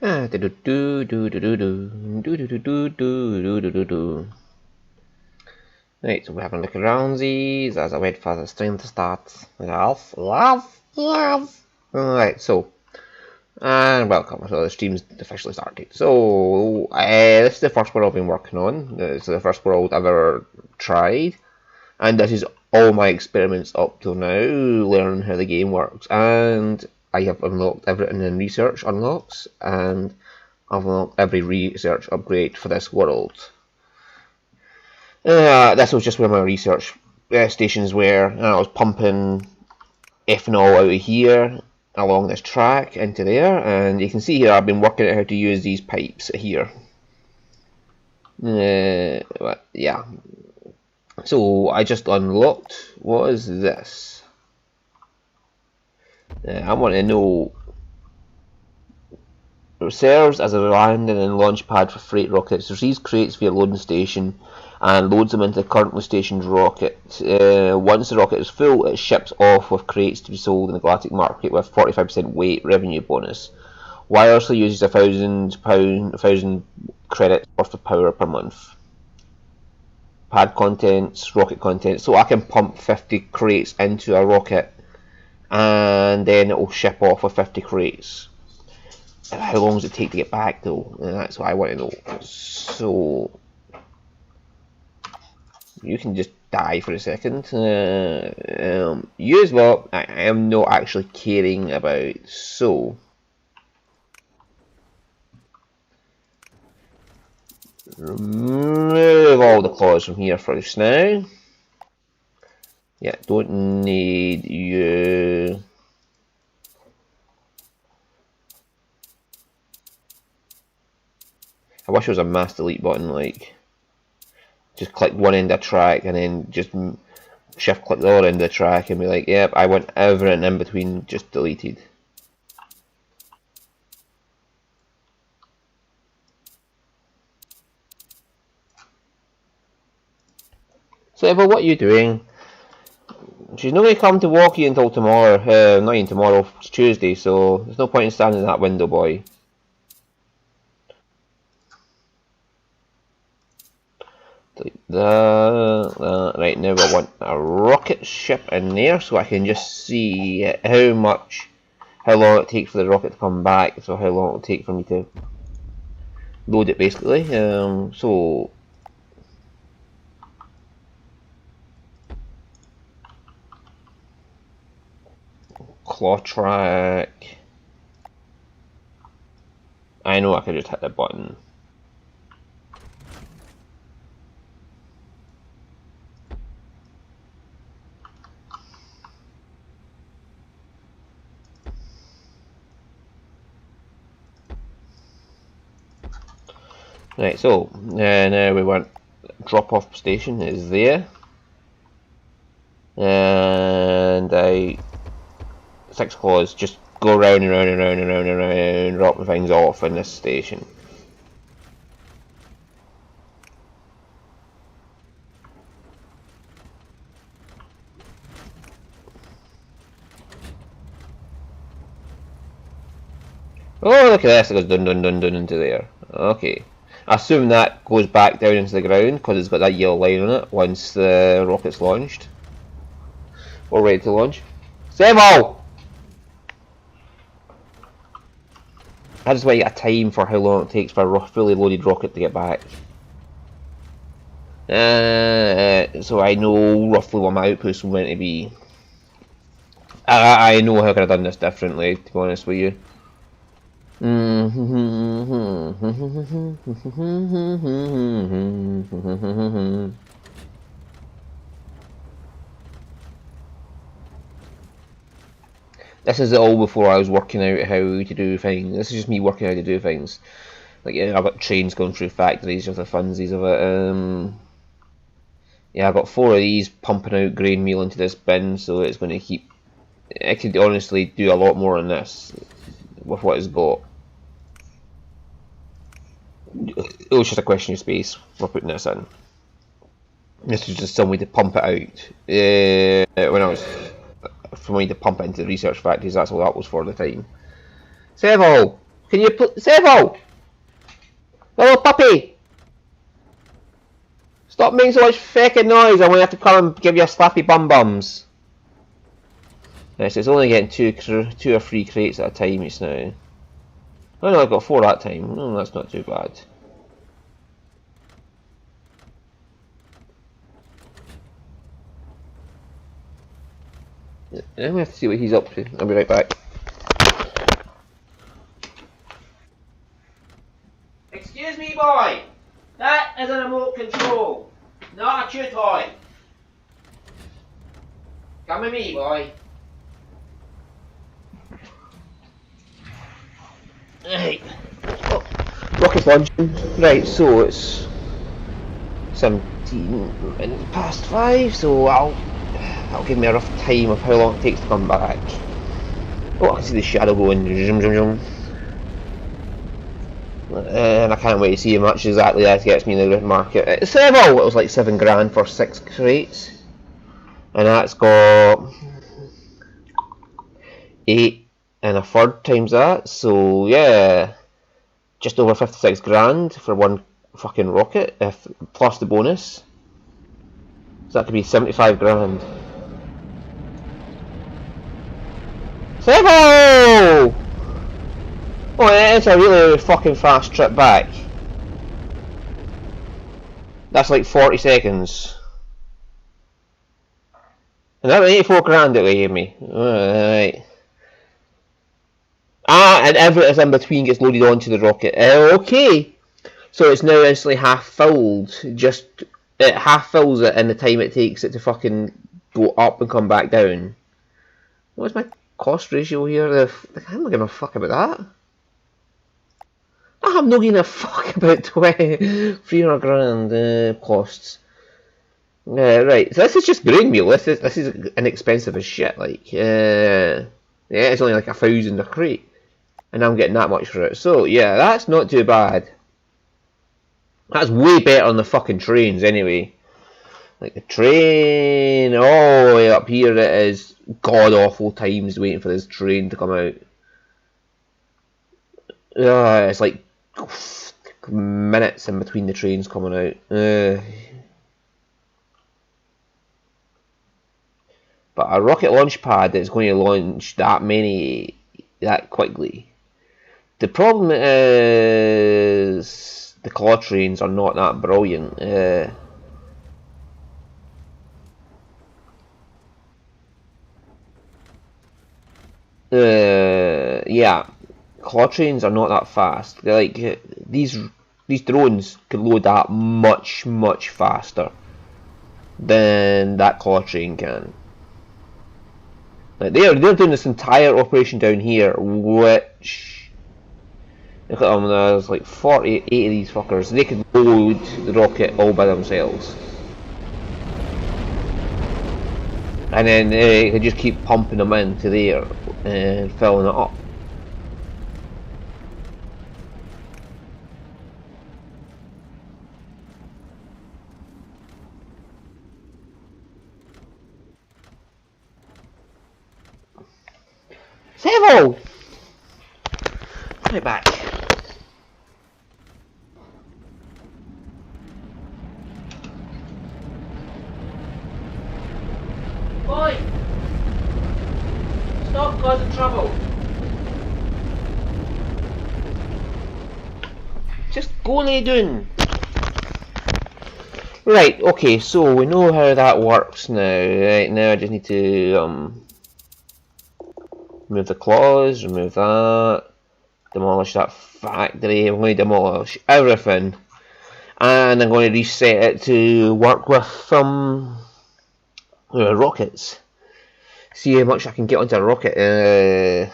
Right, so we're having a look around these as I wait for the stream to start. Yes. Alright, so, and welcome. So the stream's officially started. So, this is the first world I've been working on. It's the first world I've ever tried. And this is all my experiments up till now, learning how the game works. And I have unlocked everything in research unlocks, and I've unlocked every research upgrade for this world. This was just where my research stations were, and I was pumping ethanol out of here along this track into there, and you can see here I've been working out how to use these pipes here. Yeah. So I just unlocked, what is this? I want to know, it serves as a landing and launch pad for freight rockets. There's these crates via loading station and loads them into the currently stationed rocket. Once the rocket is full, it ships off with crates to be sold in the galactic market with 45% weight revenue bonus. Wirelessly uses £1,000 credits worth of power per month. Pad contents, rocket contents, so I can pump 50 crates into a rocket and then it will ship off with 50 crates. How long does it take to get back though? That's what I want to know. So you can just die for a second. Use what I am not actually caring about. So remove all the claws from here first now. Yeah, don't need you. I wish there was a mass delete button, like just click one end of the track and then just shift click the other end of the track and be like, yep, I want everything in between just deleted. So Eva, what are you doing? She's not going to come to Walkie until tomorrow, not even tomorrow, it's Tuesday, so there's no point in standing in that window, boy. Right now I want a rocket ship in there so I can just see how long it takes for the rocket to come back, so how long it will take for me to load it basically. So claw track. I know I could just hit the button. Right, so now we want drop-off station is there, and 6 claws just go round and round and round and round and round, dropping things off in this station. Oh, look at this, it goes dun dun dun dun into there. Okay. I assume that goes back down into the ground because it's got that yellow line on it once the rocket's launched. Or ready to launch. Semo! I just want to get a time for how long it takes for a fully loaded rocket to get back. So I know roughly what my output's going to be. I know how I could have done this differently, to be honest with you. This is all before I was working out how to do things. This is just me working out how to do things. Like, yeah, I've got trains going through factories with the funsies of it. Yeah, I've got 4 of these pumping out grain meal into this bin, so it's going to keep. I could honestly do a lot more on this with what it's got. It was just a question of space for putting this in. This was just some way to pump it out. When I was for me to pump it into the research factories, that's what that was for at the time. Several! Can you put Seville? Little puppy! Stop making so much fucking noise, I'm gonna have to come and give you a slappy bum bums. Yes, it's only getting two or three crates at a time just now. Oh no, I got 4 that time. No, that's not too bad. Yeah, we have to see what he's up to. I'll be right back. Excuse me, boy! That is a remote control, not a chew toy. Come with me, boy. Right. Oh, rocket launching. Right, so it's 17 minutes past 5, so that'll give me a rough time of how long it takes to come back. Oh, I can see the shadow going zoom zoom zoom. And I can't wait to see how much exactly that gets me in the market. It's several! It was like 7 grand for 6 crates. And that's got 8 and a third times that, so yeah, just over 56 grand for one fucking rocket, plus the bonus. So that could be 75 grand. Sebo! Oh, it's a really fucking fast trip back. That's like 40 seconds. And that was 84 grand that they gave me. Alright. Ah, and everything in between gets loaded onto the rocket. Okay. So it's now instantly half filled. Just it half fills it in the time it takes it to fucking go up and come back down. What's my cost ratio here? I'm not giving a fuck about that. I'm not giving a fuck about 300 grand costs. Right, so this is just grain meal. This is inexpensive as shit. Like, yeah, it's only like 1,000 a crate, and I'm getting that much for it. So yeah, that's not too bad. That's way better than the fucking trains anyway. Like the train, all the way up here, it is god awful times waiting for this train to come out. It's like minutes in between the trains coming out. But a rocket launch pad that's going to launch that many that quickly. The problem is the claw trains are not that brilliant. Yeah, claw trains are not that fast. They're like these drones can load that much faster than that claw train can. Like they're doing this entire operation down here, which look at them. There's like 48 of these fuckers. They could load the rocket all by themselves, and then they could just keep pumping them into there and filling it up. Several! Right back. Boy! Stop causing trouble! Just go lay down. Right, okay, so we know how that works now. Right, now I just need to remove the claws, remove that, demolish that factory. I'm going to demolish everything, and I'm going to reset it to work with rockets. See how much I can get onto a rocket.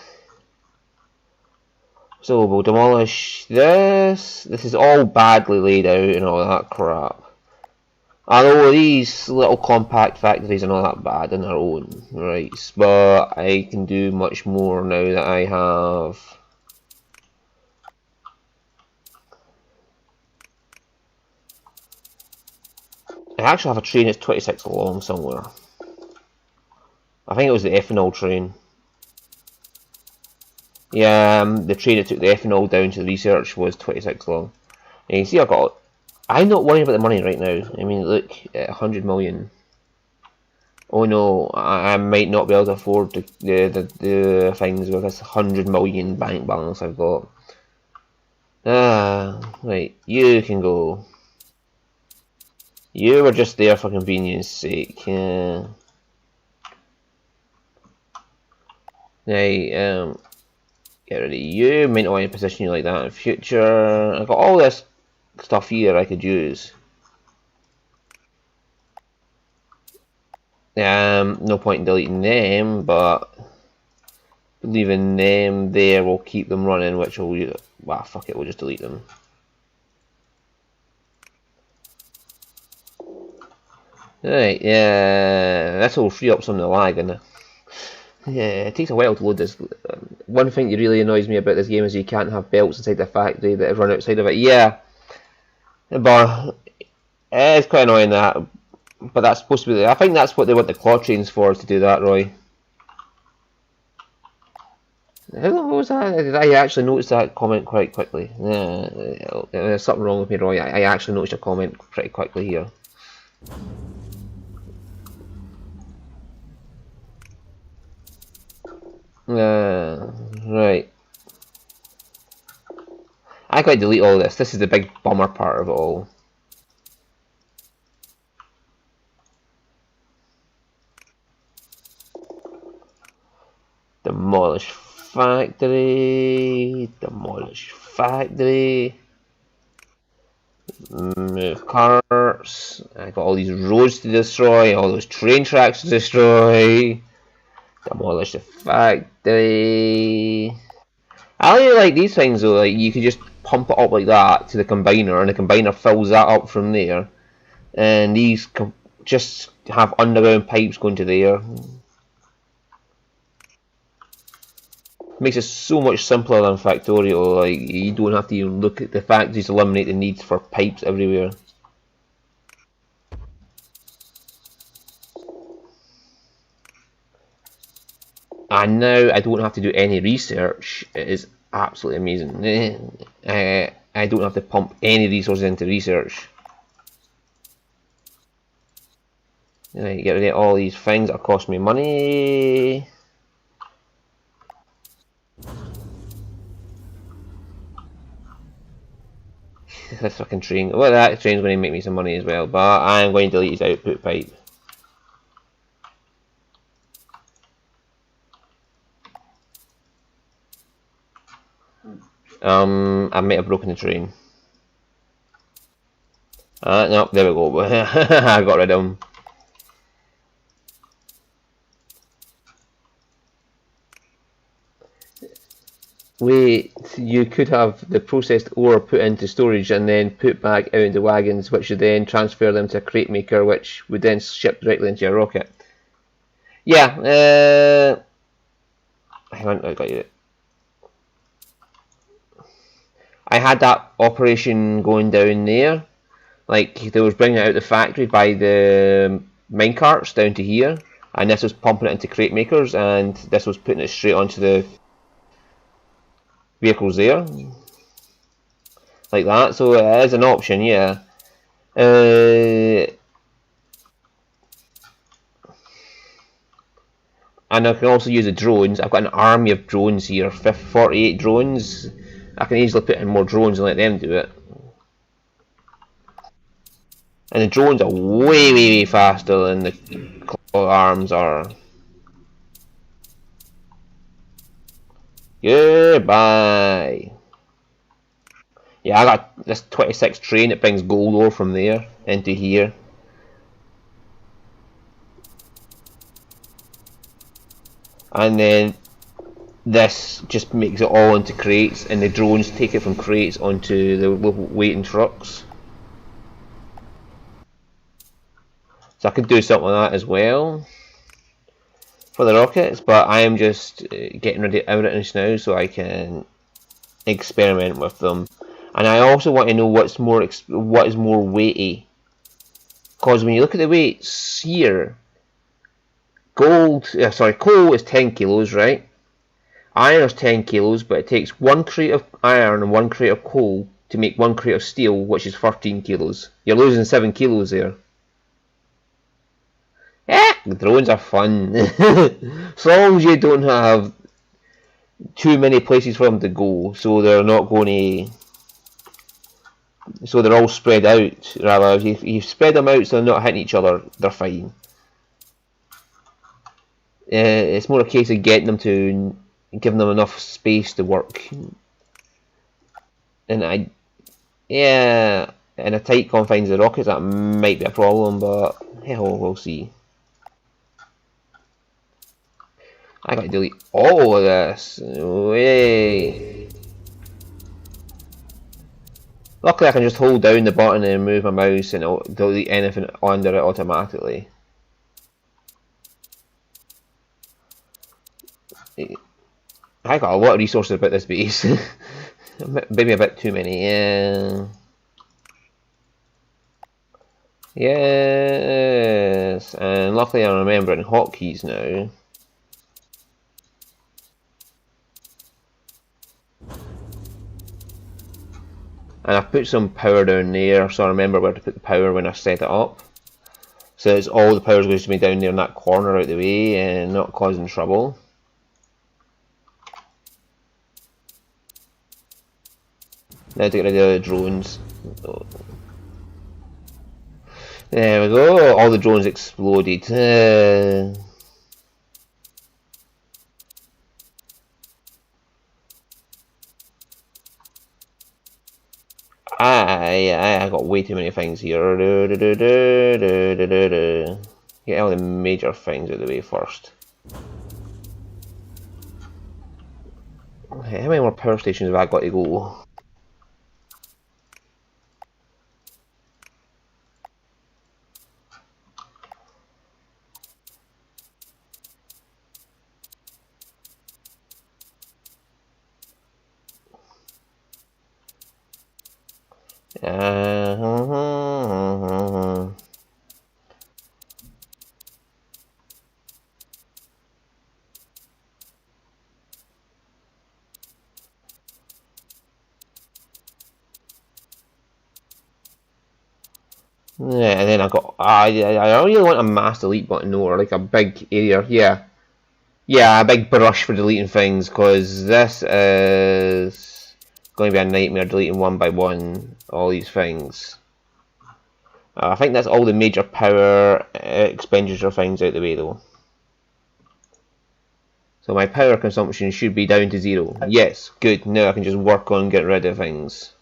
So we'll demolish this. This is all badly laid out and all that crap. Although these little compact factories are not that bad on their own, right? But I can do much more now that I have. I actually have a train that's 26 long somewhere. I think it was the ethanol train. Yeah, the train that took the ethanol down to the research was 26 long. And you see, I'm not worrying about the money right now. I mean, look, 100 million. Oh no, I might not be able to afford the things with this 100 million bank balance I've got. Right, you can go. You were just there for convenience sake. Right, get rid of you. Might not want to position you like that in the future. I've got all this stuff here I could use. No point in deleting them, but leaving them there will keep them running, which will, well, fuck it, we'll just delete them. Right, yeah, this will free up some of the lag, and yeah, it takes a while to load this. One thing that really annoys me about this game is you can't have belts inside the factory that run outside of it. Yeah, but it's quite annoying that. But that's supposed to be. I think that's what they want the claw chains for, to do that, Roy. How long was that? I actually noticed that comment quite quickly. Yeah, there's something wrong with me, Roy. I actually noticed a comment pretty quickly here. Right. I gotta delete all this. This is the big bummer part of it all. Demolish factory. Demolish factory. Move carts. I got all these roads to destroy. All those train tracks to destroy. Demolish the factory. I really like these things though. Like you could just pump it up like that to the combiner, and the combiner fills that up from there. And these just have underground pipes going to there. Makes it so much simpler than Factorio. Like you don't have to even look at the factories, eliminate the need for pipes everywhere. And now I don't have to do any research. It is absolutely amazing. I don't have to pump any resources into research. Right, get rid of all these things that cost me money. This fucking train. Well, that train's going to make me some money as well, but I'm going to delete his output pipe. I might have broken the train. No, there we go. I got rid of him. Wait, you could have the processed ore put into storage and then put back out into wagons, which would then transfer them to a crate maker, which would then ship directly into your rocket. Yeah, hang on, I got you. I had that operation going down there. Like, they was bringing it out of the factory by the minecarts down to here, and this was pumping it into crate makers, and this was putting it straight onto the vehicles there, like that. So it is an option, yeah. And I can also use the drones. I've got an army of drones here, 48 drones. I can easily put in more drones and let them do it. And the drones are way, way, way faster than the claw arms are. Goodbye. Yeah, I got this 26 train that brings gold ore from there into here. And then this just makes it all into crates, and the drones take it from crates onto the local waiting trucks. So I could do something like that as well for the rockets, but I am just getting rid of everything now so I can experiment with them. And I also want to know what is more weighty, because when you look at the weights here, coal is 10 kilos, right? Iron is 10 kilos, but it takes 1 crate of iron and 1 crate of coal to make 1 crate of steel, which is 13 kilos. You're losing 7 kilos there. The drones are fun. So long as you don't have too many places for them to go, so they're not going to... So they're all spread out, rather. If you spread them out so they're not hitting each other, they're fine. It's more a case of getting them to... giving them enough space to work. And in a tight confines of the rockets, that might be a problem, but hell, we'll see. I gotta delete all of this. Way. Luckily, I can just hold down the button and move my mouse, and it'll delete anything under it automatically. I got a lot of resources about this base. Maybe a bit too many. Yeah. Yes, and luckily I'm remembering hotkeys now. And I've put some power down there, so I remember where to put the power when I set it up. So it's all the power's going to be down there in that corner out the way and not causing trouble. Now to get rid of the drones. There we go, all the drones exploded. I got way too many things here. Get all the major things out of the way first. Okay, how many more power stations have I got to go? Yeah, and then I got I really want a mass delete button or like a big area. Yeah, a big brush for deleting things, because this is going to be a nightmare deleting one by one all these things. I think that's all the major power expenditure things out the way though. So my power consumption should be down to 0. Yes, good. Now I can just work on getting rid of things.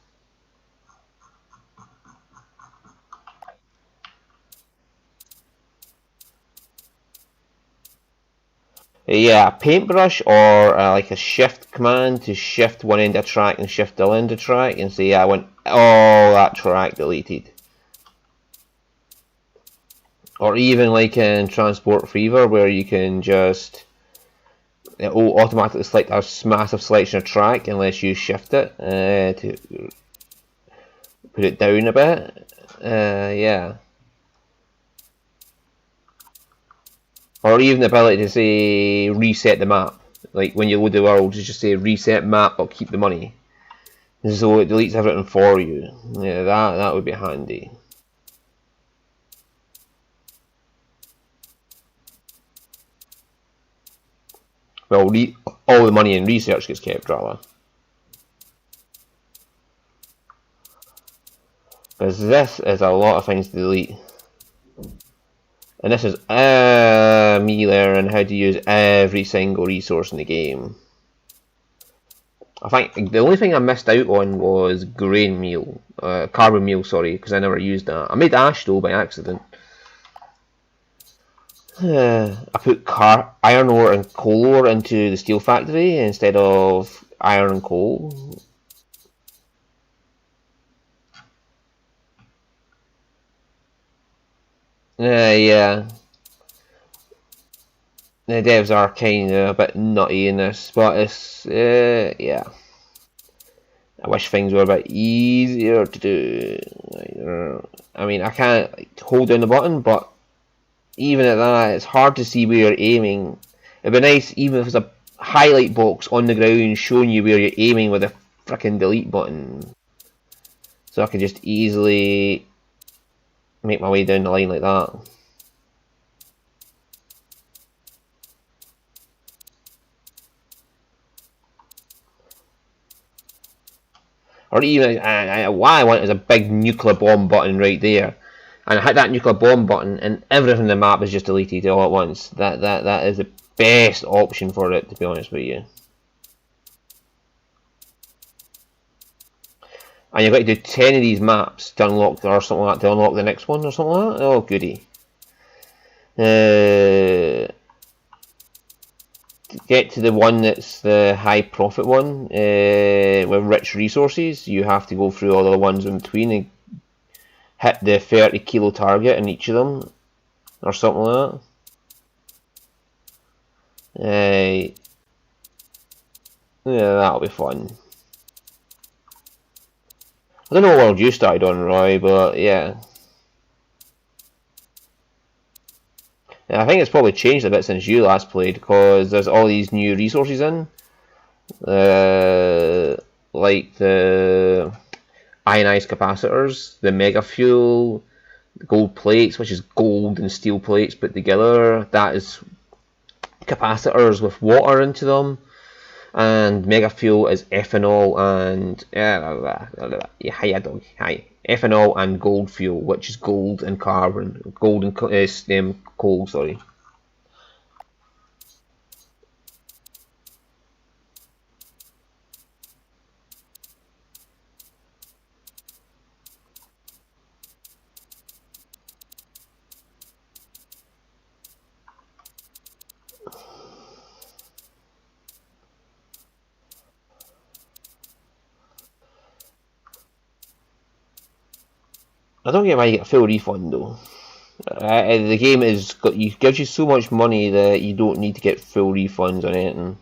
Yeah, a paintbrush or like a shift command to shift one end of track and shift the other end of track, and say I want all that track deleted. Or even like in Transport Fever, where you can just it will automatically select a massive selection of track unless you shift it to put it down a bit. Yeah. Or even the ability to say reset the map, like when you load the world, just say reset map but keep the money, so it deletes everything for you. Yeah, that would be handy. Well, all the money in research gets kept, rather, because this is a lot of things to delete. And this is me learning how to use every single resource in the game. I think the only thing I missed out on was grain meal, carbon meal, sorry, because I never used that. I made ash though by accident. I put iron ore and coal ore into the steel factory instead of iron and coal. Yeah. The devs are kind of a bit nutty in this, but it's, yeah. I wish things were a bit easier to do. I mean, I can't hold down the button, but even at that, it's hard to see where you're aiming. It'd be nice, even if it's highlight box on the ground showing you where you're aiming with a frickin' delete button. So I can just easily make my way down the line like that. Or even, what I want is a big nuclear bomb button right there. And I hit that nuclear bomb button and everything in the map is just deleted all at once. That is the best option for it, to be honest with you. And you've got to do 10 of these maps to unlock, or something like that, to unlock the next one or something like that. Oh, goody. To get to the one that's the high profit one, with rich resources, you have to go through all the ones in between and hit the 30 kilo target in each of them, or something like that. Yeah, that'll be fun. I don't know what world you started on, Roy, but yeah. I think it's probably changed a bit since you last played, because there's all these new resources in. Like the ionized capacitors, the mega fuel, the gold plates, which is gold and steel plates put together. That is capacitors with water into them. And mega fuel is ethanol and ethanol and gold fuel, which is gold and carbon, gold and coal. Sorry. I don't get why you get a full refund though. The game gives you so much money that you don't need to get full refunds on anything.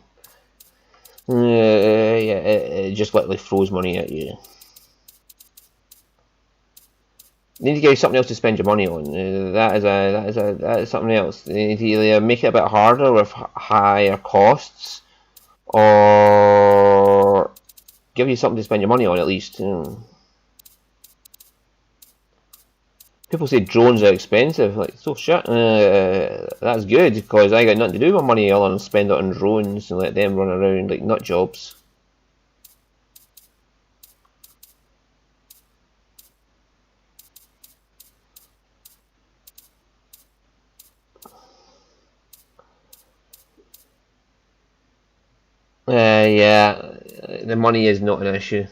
It just literally throws money at you. You need to give you something else to spend your money on. That is something else. You need to either make it a bit harder with higher costs, or give you something to spend your money on at least. People say drones are expensive. Like, so shit. That's good, because I got nothing to do with my money other than spend it on drones and let them run around like nut jobs. Yeah, the money is not an issue.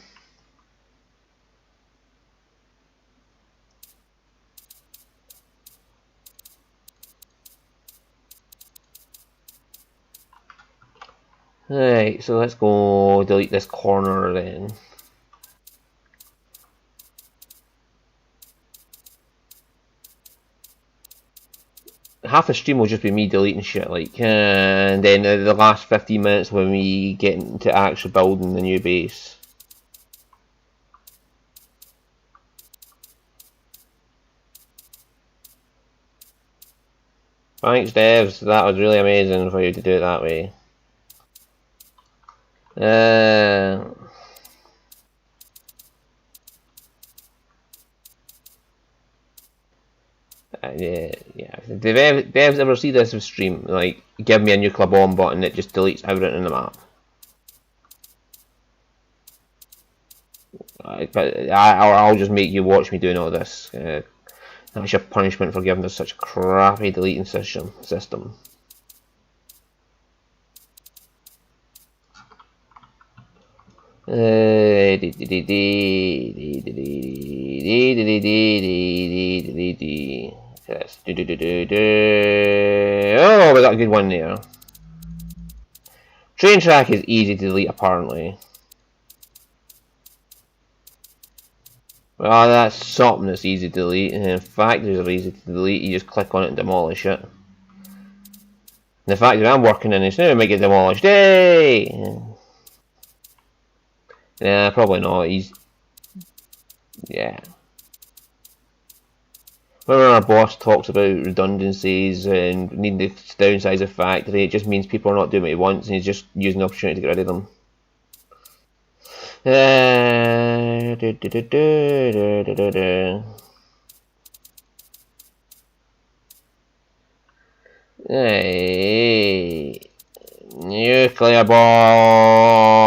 Right, so let's go delete this corner then. Half the stream will just be me deleting shit, like, and then the last 15 minutes when we get into actually building the new base. Thanks, devs. That was really amazing for you to do it that way. Yeah. If devs ever see this stream, like, give me a nuclear bomb button that just deletes everything in the map. But I'll just make you watch me doing all this. That's your punishment for giving us such a crappy deleting system. Oh, we got a good one there. Train track is easy to delete, apparently. Well, that's something that's easy to delete. And factories are easy to delete. You just click on it and demolish it. And the factory I'm working in is now make it demolished. Yay! Yeah, probably not. Yeah. Whenever our boss talks about redundancies and needing to downsize a factory, it just means people are not doing what he wants and he's just using the opportunity to get rid of them. Hey, nuclear bomb.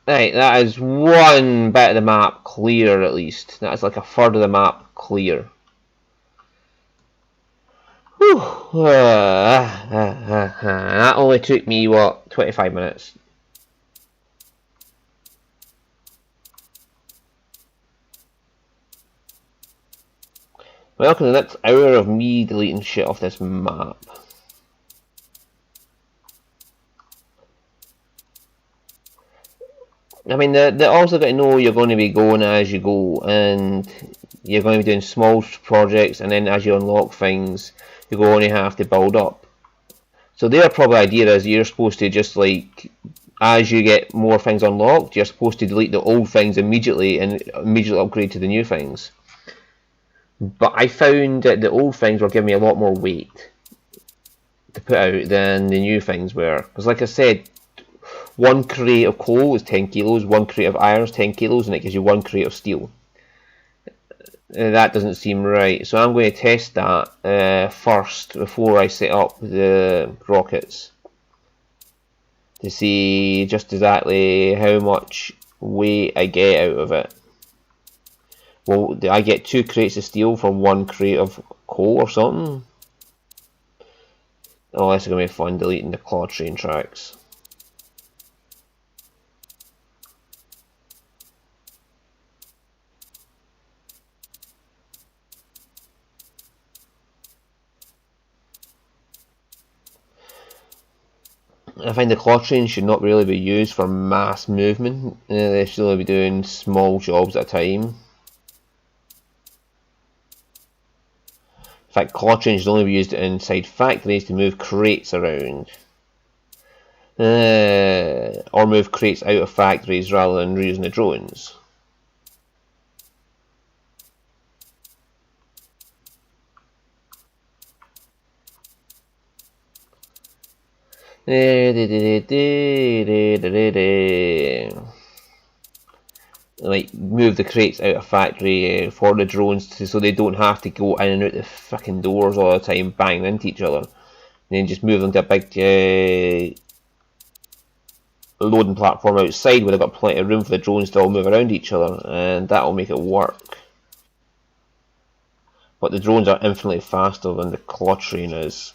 Right, that is one bit of the map clear at least. That is like a third of the map clear. Whew. That only took me, what, 25 minutes. Welcome to the next hour of me deleting shit off this map. I mean, they also got to know you're going to be going as you go, and you're going to be doing small projects, and then as you unlock things, you're going to have to build up. So their probably idea is you're supposed to just like, as you get more things unlocked, you're supposed to delete the old things immediately and immediately upgrade to the new things. But I found that the old things were giving me a lot more weight to put out than the new things were. Because like I said, one crate of coal is 10 kilos, one crate of iron is 10 kilos, and it gives you one crate of steel. That doesn't seem right, so I'm going to test that first before I set up the rockets to see just exactly how much weight I get out of it. Well, do I get 2 crates of steel for 1 crate of coal or something? Oh, this is going to be fun, deleting the claw train tracks. I find the claw trains should not really be used for mass movement. They should only be doing small jobs at a time. In fact, claw trains should only be used inside factories to move crates around. Or move crates out of factories rather than using the drones. Like, move the crates out of factory for the drones so they don't have to go in and out the fucking doors all the time banging into each other. And then just move them to a big loading platform outside where they've got plenty of room for the drones to all move around each other, and that'll make it work. But the drones are infinitely faster than the claw train is.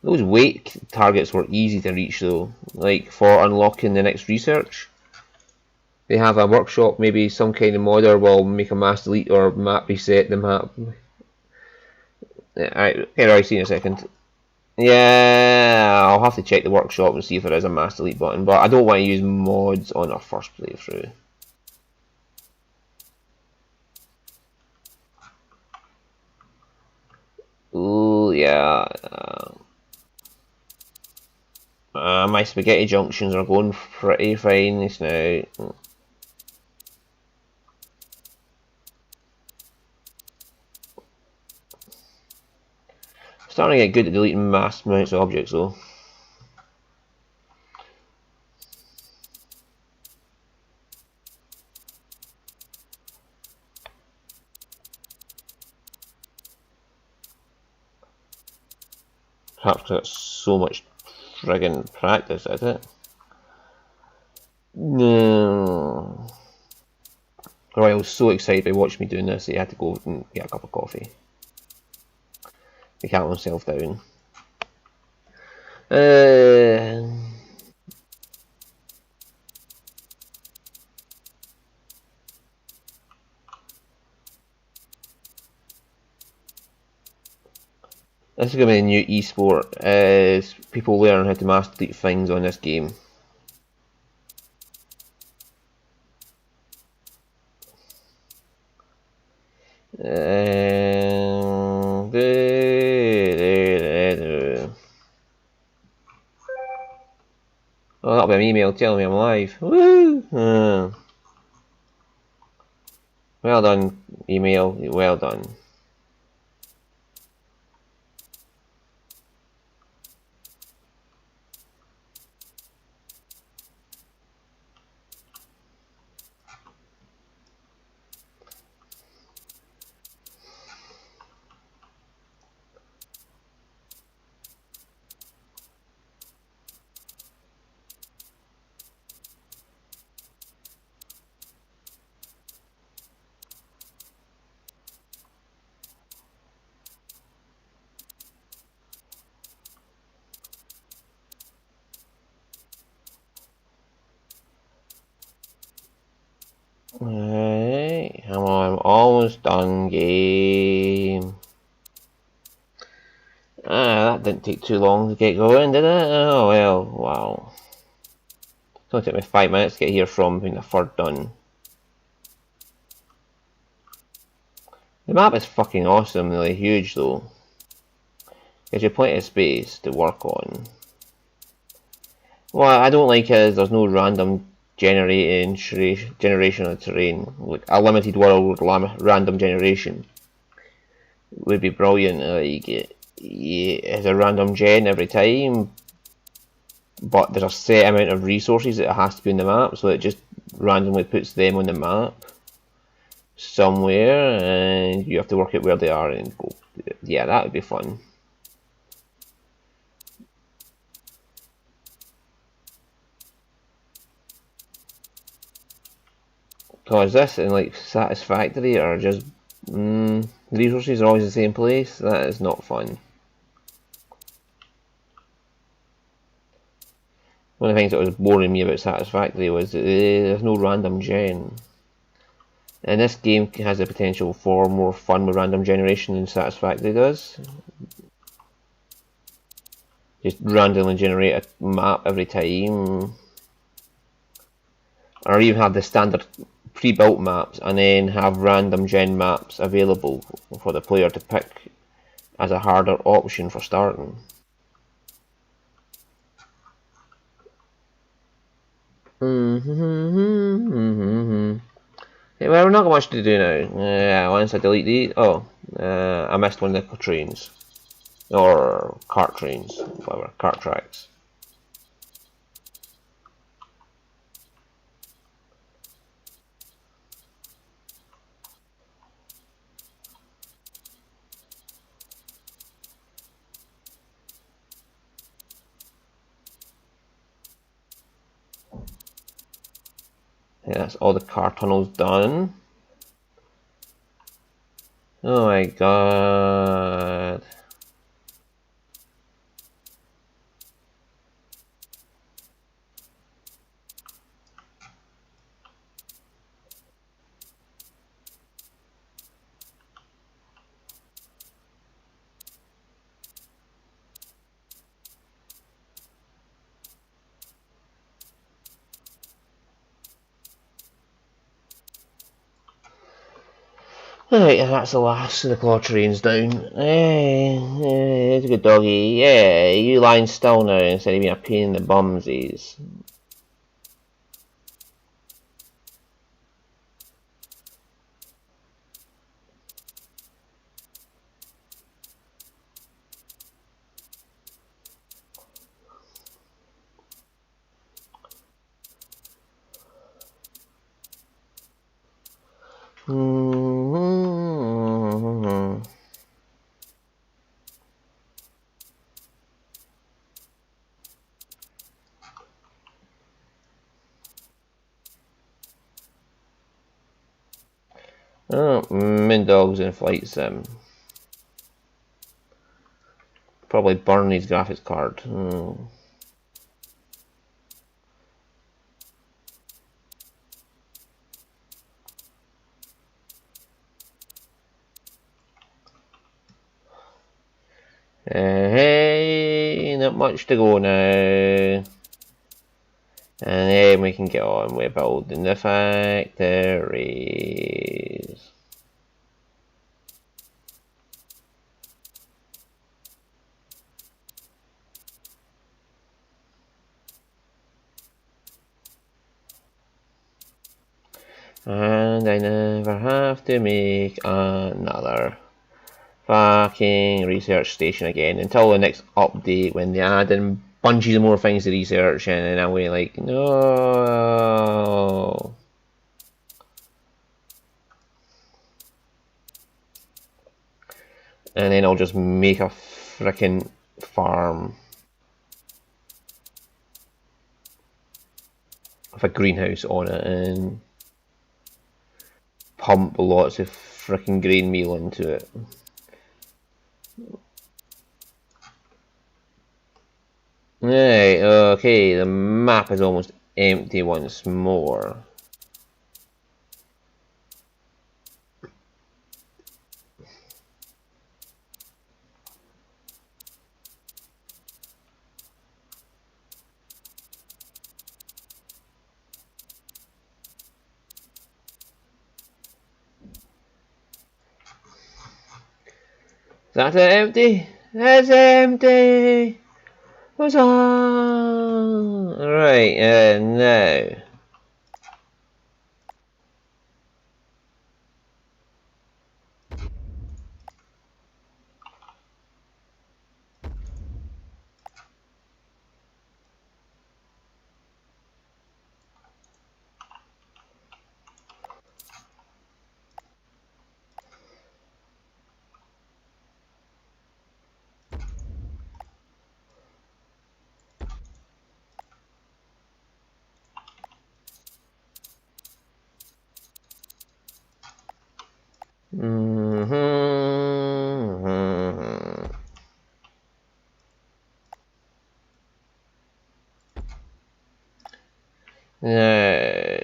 Those weight targets were easy to reach though, like for unlocking the next research. They have a workshop, maybe some kind of modder will make a mass delete or map reset the map. Alright, see you in a second. Yeah, I'll have to check the workshop and see if there is a mass delete button, but I don't want to use mods on our first playthrough. Ooh, yeah. My spaghetti junctions are going pretty fine just now. Starting to get good at deleting mass amounts of objects though. Perhaps because it's so much friggin' practice at it. No. Roy was so excited by watching me doing this that he had to go and get a cup of coffee. He calmed himself down. This is going to be a new esport, as people learn how to master things on this game. Oh, that'll be an email telling me I'm live. Woo! Well done, email. Well done. Alright, I'm almost done, game. That didn't take too long to get going, did it? Oh well, wow. It's only took me 5 minutes to get here from being the third done. The map is fucking awesome, really huge though. Gives you plenty of space to work on. What I don't like is there's no random generation of terrain. Like a limited world random generation would be brilliant. Like it's a random gen every time, but there's a set amount of resources that has to be in the map, so it just randomly puts them on the map somewhere, and you have to work out where they are and go. Yeah, that would be fun. Because this and like Satisfactory are just the resources are always in the same place. That is not fun. One of the things that was boring me about Satisfactory was that there's no random gen. And this game has the potential for more fun with random generation than Satisfactory does. Just randomly generate a map every time. Or even have the standard pre-built maps and then have random gen maps available for the player to pick as a harder option for starting. Yeah, well, we're not got much to do now. Once I delete these, I missed one of the trains. Or cart trains, whatever, cart tracks. Yeah, that's all the car tunnels done. Oh my god. Alright, and that's the last of the claw trains down. Hey, it's a good doggy. Yeah, you lying still now instead of being a pain in the bumsies. Oh, MrMoonDog's in Flight Sim. Probably burn his graphics card. Hey, not much to go now. And then we can get on with building the factories. And I never have to make another fucking research station again until the next update when they add in bunches of more things to research, and I'm way like, no. And then I'll just make a frickin' farm with a greenhouse on it and pump lots of frickin' grain meal into it. Right, okay, the map is almost empty once more. Is that empty? That's empty! What's on? Right, now. Now,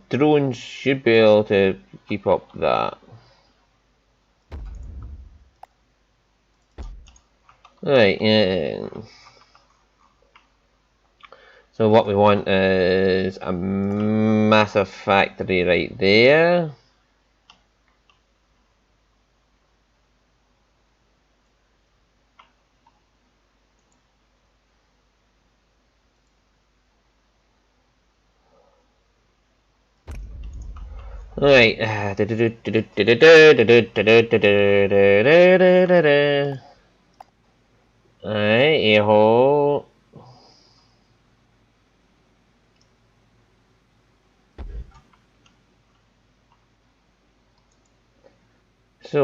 drones should be able to keep up that. Right, so what we want is a massive factory right there. Right. Alright, a-hole. So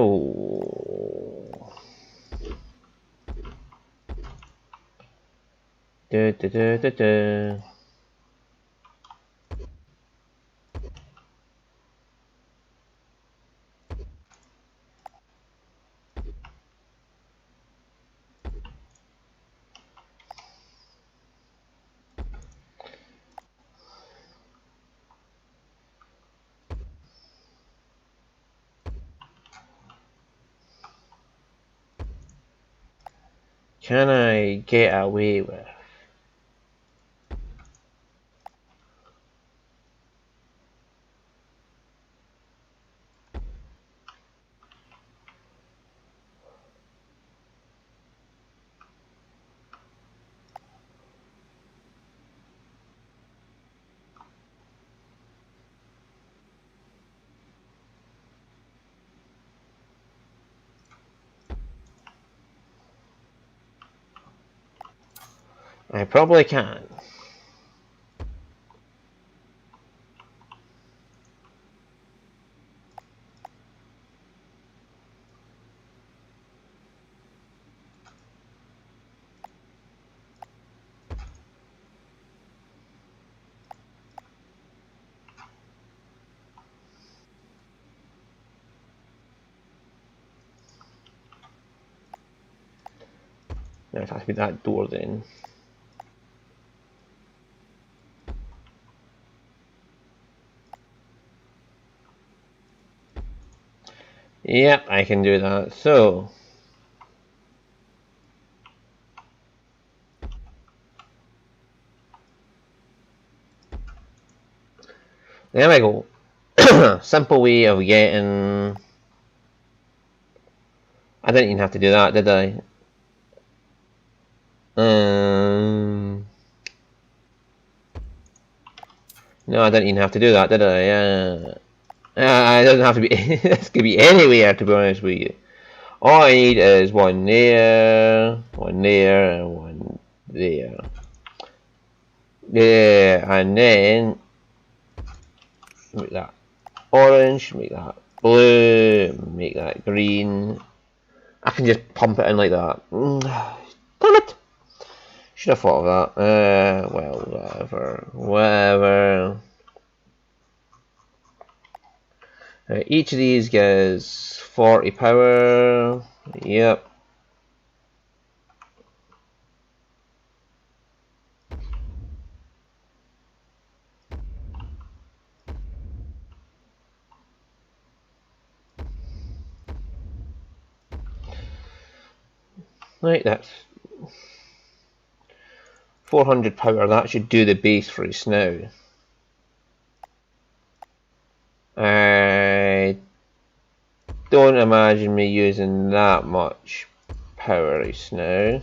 can I get away with? I probably can. Now it has to be that door then. Yep, I can do that. So There we go. Simple way of getting... I didn't even have to do that, did I? No, I didn't even have to do that, did I? It doesn't have to be... This could be anywhere, to be honest with you. All I need is one there, and one there. Yeah, and then... Make that orange, make that blue, make that green. I can just pump it in like that. Damn it! Should have thought of that. Well, whatever. Each of these gives 40 power. Yep. Right, that's 400 power. That should do the base for us now. I don't imagine me using that much power now.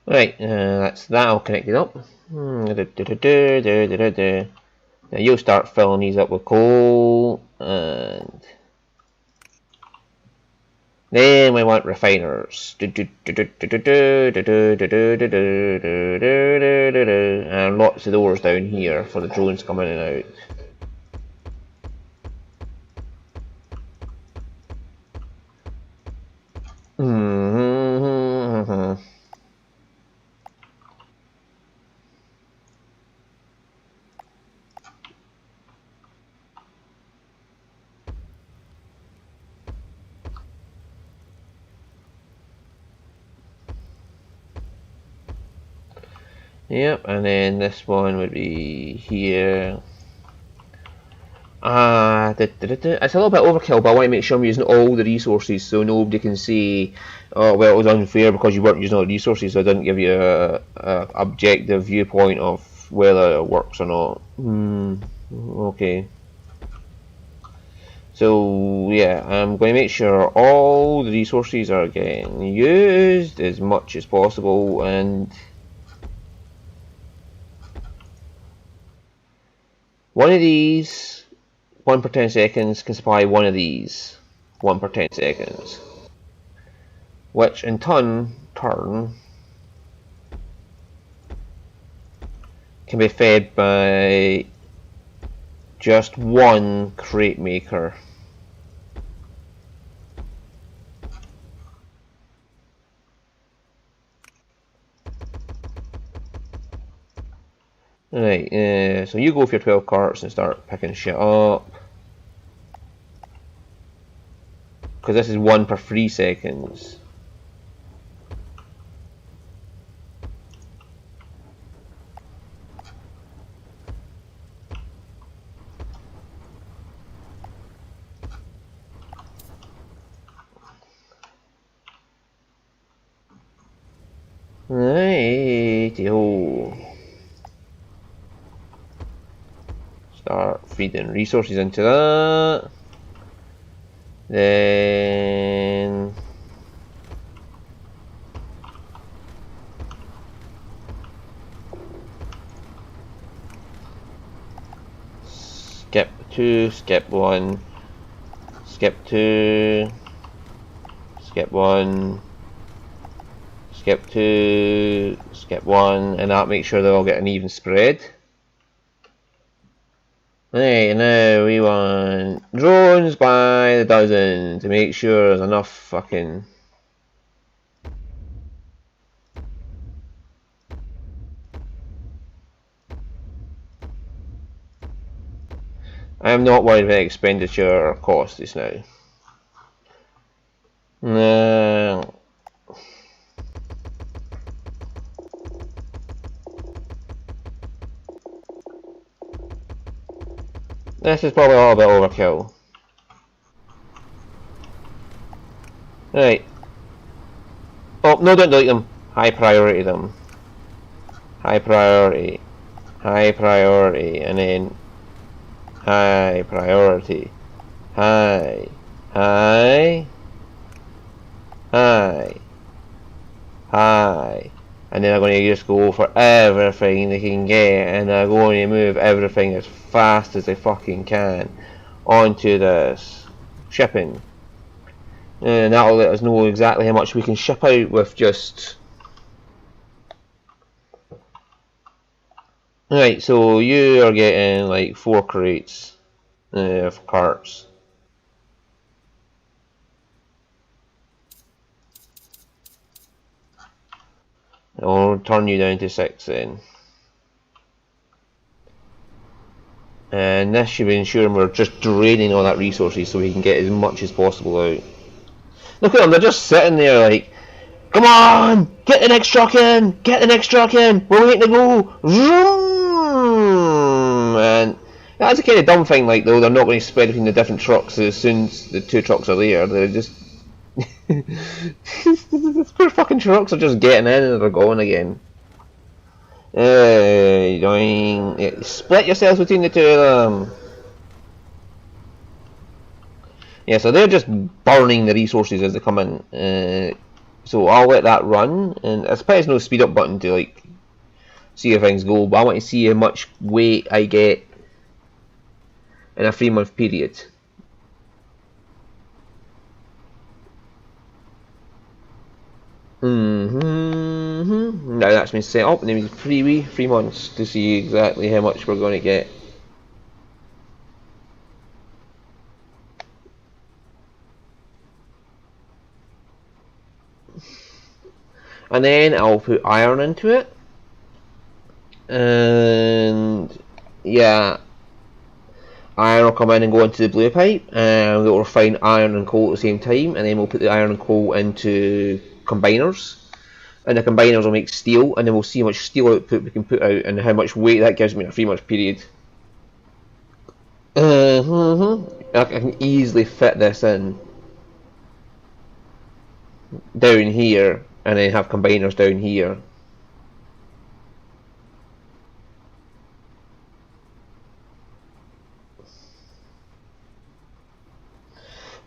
Right, that's that all connected up. Now you'll start filling these up with coal, and then we want refiners. And lots of doors down here for the drones coming in and out. Yep, and then this one would be here. It's a little bit overkill, but I want to make sure I'm using all the resources so nobody can say, oh, well, it was unfair because you weren't using all the resources, so I didn't give you a objective viewpoint of whether it works or not. Okay. So, yeah, I'm going to make sure all the resources are getting used as much as possible, and one of these, 1 per 10 seconds, can supply one of these, 1 per 10 seconds. Which in turn can be fed by just one crate maker. Right, so you go for your 12 carts and start picking shit up. Because this is 1 per 3 seconds. Righty-ho. Start feeding resources into that. Then skip 2, skip 1, skip 2, skip 1, skip 2, skip 1, and that makes sure they all get an even spread. Right, now we want drones by the dozen to make sure there's enough fucking... I am not worried about expenditure or cost just now. No. This is probably a little bit overkill. Right. Oh, no, don't delete them. High priority them. High priority. High priority. And then high priority. High. High. High. High. And then I'm going to just go for everything they can get, and I'm going to move everything as fast as they fucking can onto this shipping. And that'll let us know exactly how much we can ship out with just... Right, so you are getting like 4 crates of carts. I'll turn you down to 6 then. And this should be ensuring we're just draining all that resources so we can get as much as possible out. Look at them, they're just sitting there like, come on! Get the next truck in! Get the next truck in! We're waiting to go! Vroom! And that's a kind of dumb thing, like, though, they're not going to spread between the different trucks as soon as the 2 trucks are there. They're just... These poor fucking trucks are just getting in and they're going again. Split yourselves between the 2 of them. Yeah, so they're just burning the resources as they come in. So I'll let that run, and I suppose there's no speed up button to like see how things go, but I want to see how much weight I get in a 3-month period. Now that's been set up, and then 3 months to see exactly how much we're going to get. And then I'll put iron into it, and yeah, iron will come in and go into the blue pipe, and we'll refine iron and coal at the same time, and then we'll put the iron and coal into combiners, and the combiners will make steel, and then we'll see how much steel output we can put out and how much weight that gives me in a 3-month period. I can easily fit this in down here, and then have combiners down here.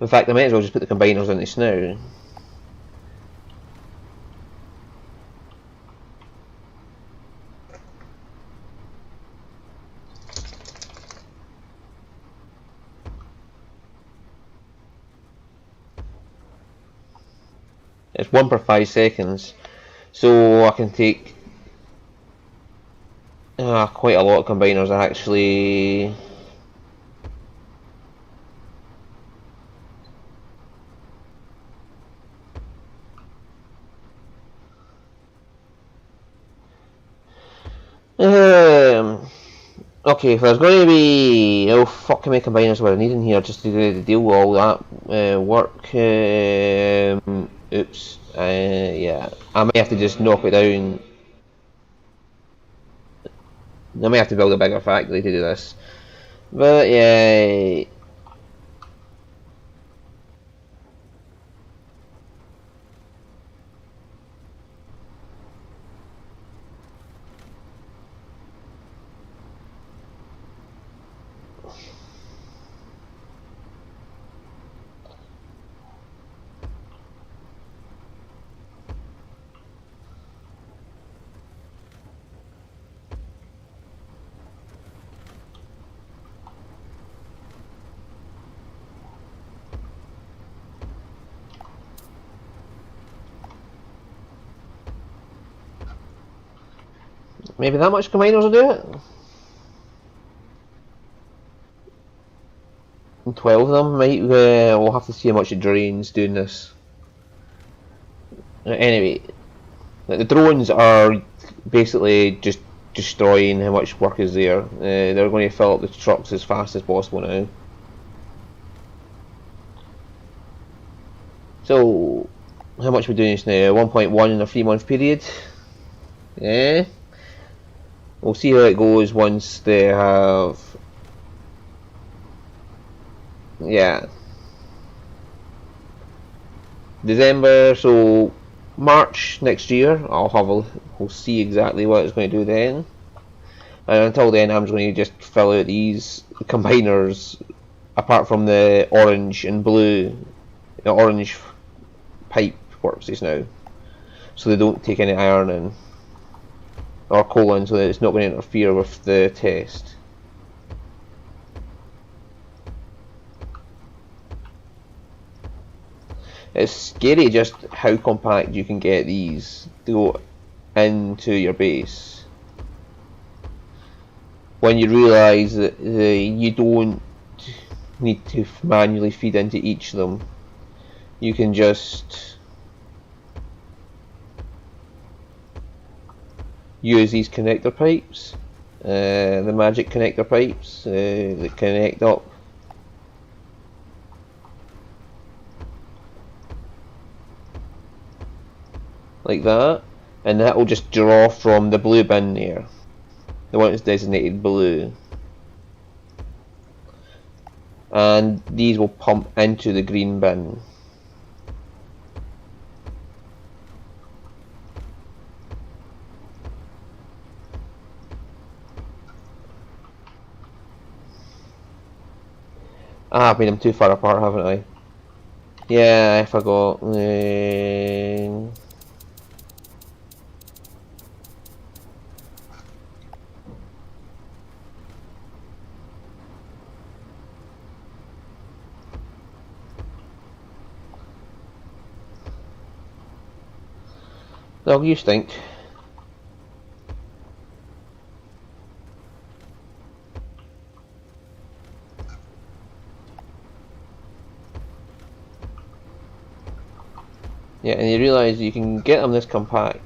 In fact, I might as well just put the combiners in this now. It's 1 per 5 seconds, so I can take quite a lot of combiners actually. Okay, if there's going to be... Oh fuck, how many combiners what I need in here just to deal with all that work. Oops. Yeah, I may have to just knock it down. I may have to build a bigger factory to do this. But yeah... Maybe that much combiners will do it? And 12 of them might, we'll have to see how much it drains doing this. Anyway, the drones are basically just destroying how much work is there. They're going to fill up the trucks as fast as possible now. So, how much are we doing this now? 1.1 in a 3-month period? Yeah. We'll see how it goes once they have yeah. December, so March next year, we'll see exactly what it's going to do then. And until then, I'm just going to just fill out these combiners, apart from the orange and blue, the orange pipe works just now, so they don't take any iron in or coal in, so that it's not going to interfere with the test. It's scary just how compact you can get these to go into your base when you realise that you don't need to manually feed into each of them. You can just use these connector pipes, the magic connector pipes that connect up. Like that, and that will just draw from the blue bin there, the one that's designated blue, and these will pump into the green bin. I've made them too far apart, haven't I? Yeah, I forgot. Dog, you stink. Yeah, and you realise you can get them this compact.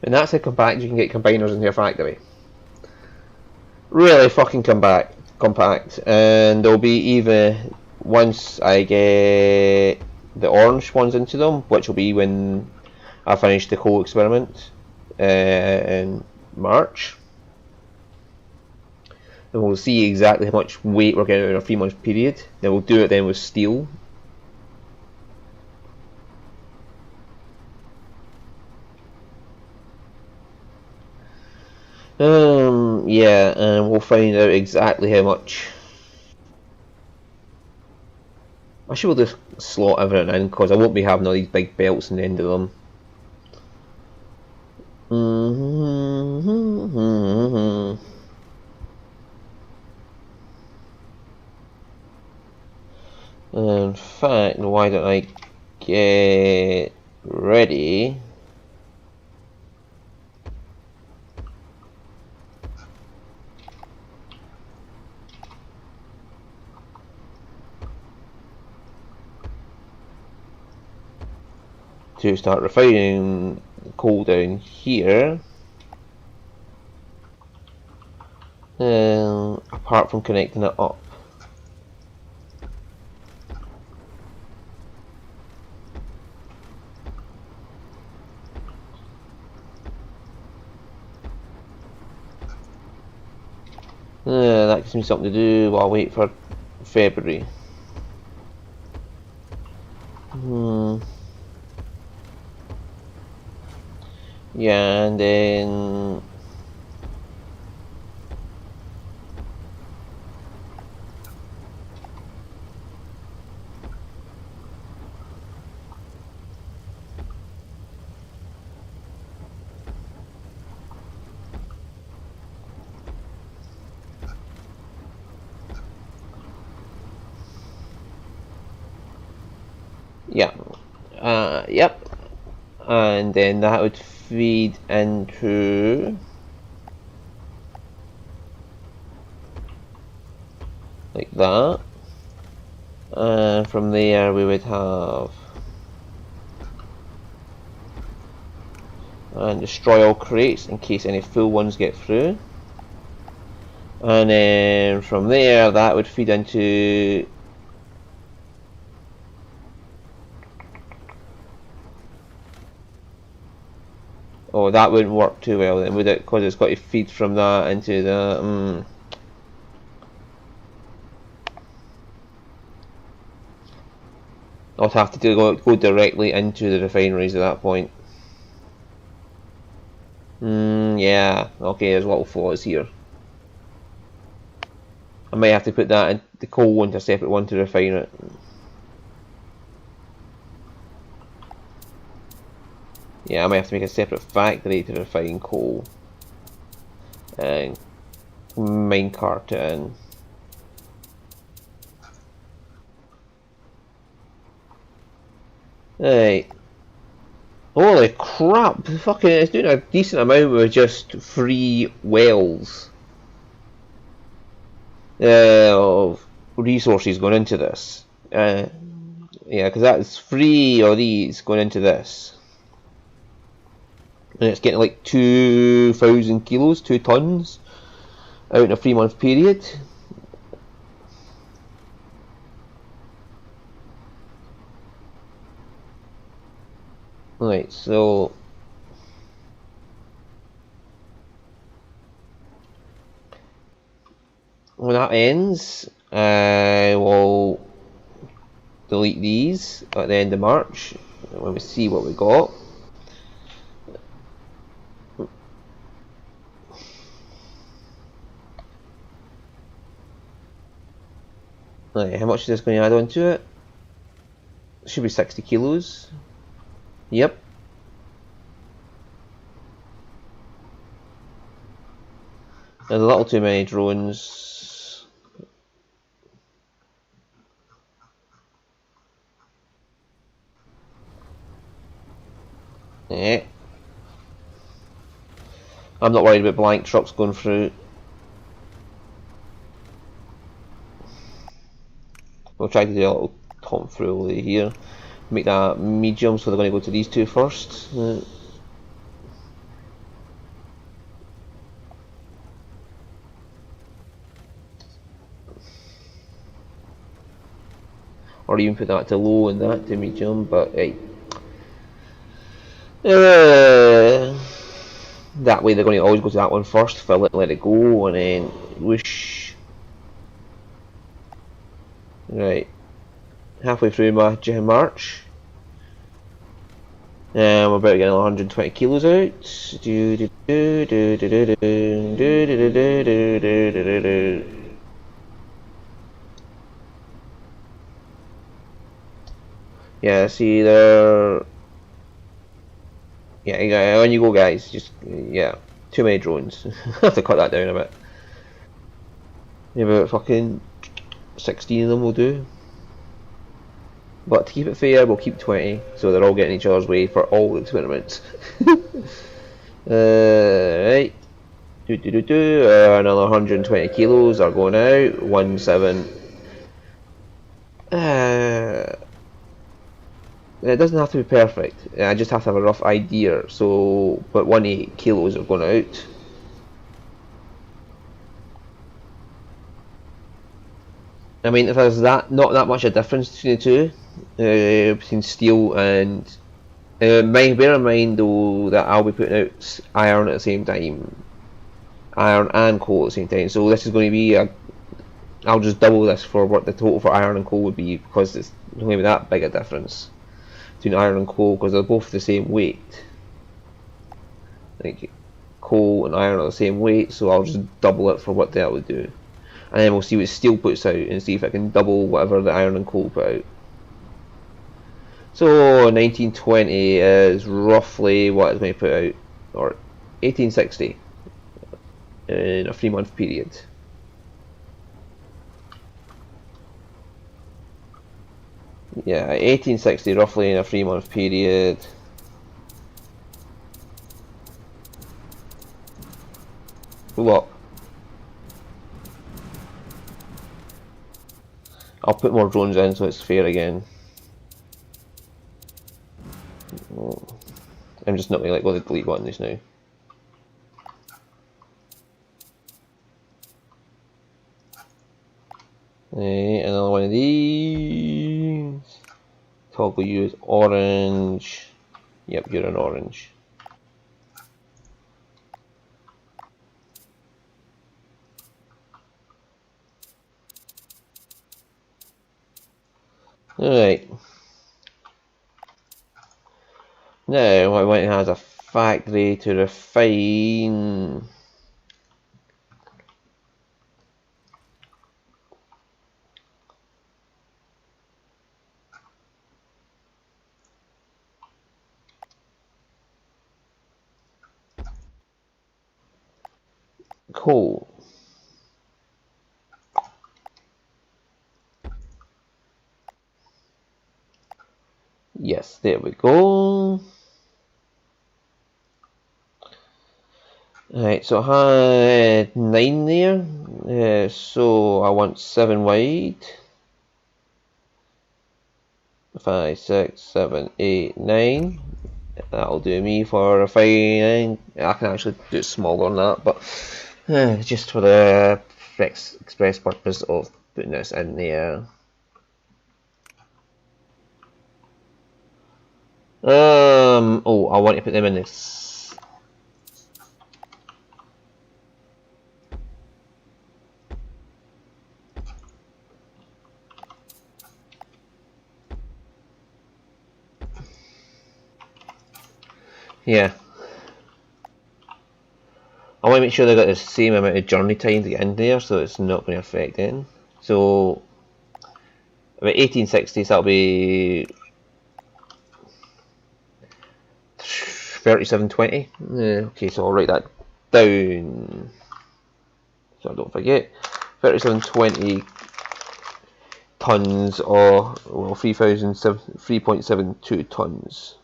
And that's how compact you can get combiners in your factory. Really fucking compact, and there'll be even once I get the orange ones into them, which will be when I finish the coal experiment in March. And we'll see exactly how much weight we're getting in a 3-month period. Then we'll do it then with steel. Yeah, and we'll find out exactly how much. I should just slot everything in, because I won't be having all these big belts in the end of them. In fact, why don't I get ready? To start refining coal down here, apart from connecting it up. That gives me something to do while I wait for February. Yeah, and then Yeah. Yep. And then that would feed into like that. And from there we would have and destroy all crates in case any full ones get through. And then from there that would feed into oh, that wouldn't work too well then, would it? Because it's got to feed from that into the I'll have to go directly into the refineries at that point. Yeah, okay, there's little flaws here. I might have to put that in the coal into a separate one to refine it. Yeah, I might have to make a separate factory to refine coal. And minecart it in. Right. Holy crap! Fucking, it's doing a decent amount with just 3 wells of resources going into this. Yeah, because that's 3 of these going into this. And it's getting like 2,000 kilos, 2 tons, out in a 3-month period. Right, so when that ends, I will delete these at the end of March when we see what we got. Right, how much is this going to add on to it? Should be 60 kilos. Yep. There's a little too many drones. Yeah. I'm not worried about blank trucks going through. We'll try to do a little tomfoolery here. Make that medium, so they're going to go to these 2 first. Or even put that to low and that to medium, but hey. That way they're going to always go to that one first, fill it, let it go, and then whoosh. Right. Halfway through my March. I'm about to get 120 kilos out. Yeah, see there. Yeah, on you go, guys. Just yeah, too many drones. I have to cut that down a bit. Maybe about fucking 16 of them will do. But to keep it fair, we'll keep 20, so they're all getting each other's way for all the experiments. Right. Another 120 kilos are going out. 17. It doesn't have to be perfect. I just have to have a rough idea. So, but 18 kilos are going out. I mean, if there's not that much a difference between the two, between steel and bear in mind though that I'll be putting out iron at the same time, iron and coal at the same time. So this is going to be I'll just double this for what the total for iron and coal would be, because it's not going to be that big a difference between iron and coal, because they're both the same weight. Like coal and iron are the same weight, so I'll just double it for what that would do. And then we'll see what steel puts out and see if I can double whatever the iron and coal put out. So 1920 is roughly what it's going to put out, or 1860 in a 3-month period. Yeah, 1860 roughly in a 3-month period. What? I'll put more drones in so it's fair again. I'm just not going to go to delete one just now. Another one of these. Toggle you is orange. Yep, you're an orange. Alright. Now I want to have a factory to refine. Coal. Yes, there we go. Alright, so I had 9 there, so I want 7 wide. 5, 6, 7, 8, 9. That'll do me for refining. I can actually do it smaller than that, but just for the express purpose of putting this in there. Oh, I want to put them in this. Yeah. I want to make sure they got the same amount of journey time to get in there, so it's not going to affect them. So, about 1860, so that'll be 3720. Okay, so I'll write that down so I don't forget. 3720 tons, or well, 3.72 tons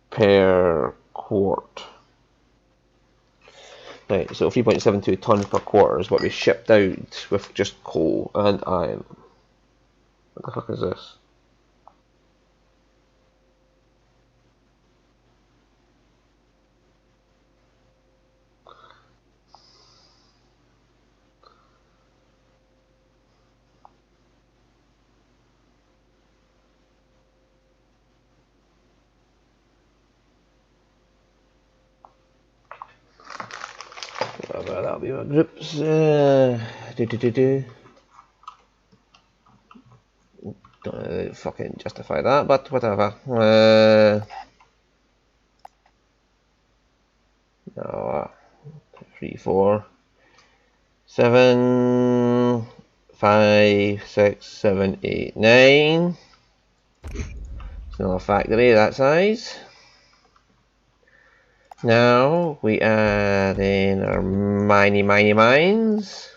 per quart. Right, so 3.72 tons per quarter is what we shipped out with just coal and iron. What the fuck is this? That'll be my groups. Don't fucking justify that, but whatever. No, 3, 4, 7, 5, 6, 7, 8, 9. It's not a factory that size. Now we add in our mines.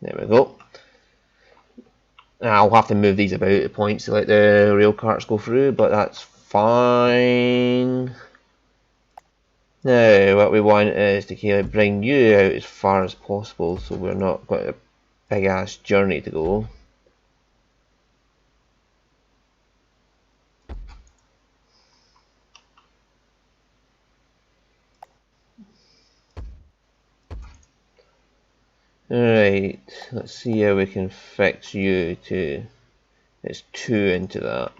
There we go. I'll have to move these about at points to let the rail carts go through, but that's fine. Now what we want is to kind of bring you out as far as possible, so we're not got a big ass journey to go. Alright, let's see how we can fix you to, it's 2 into that.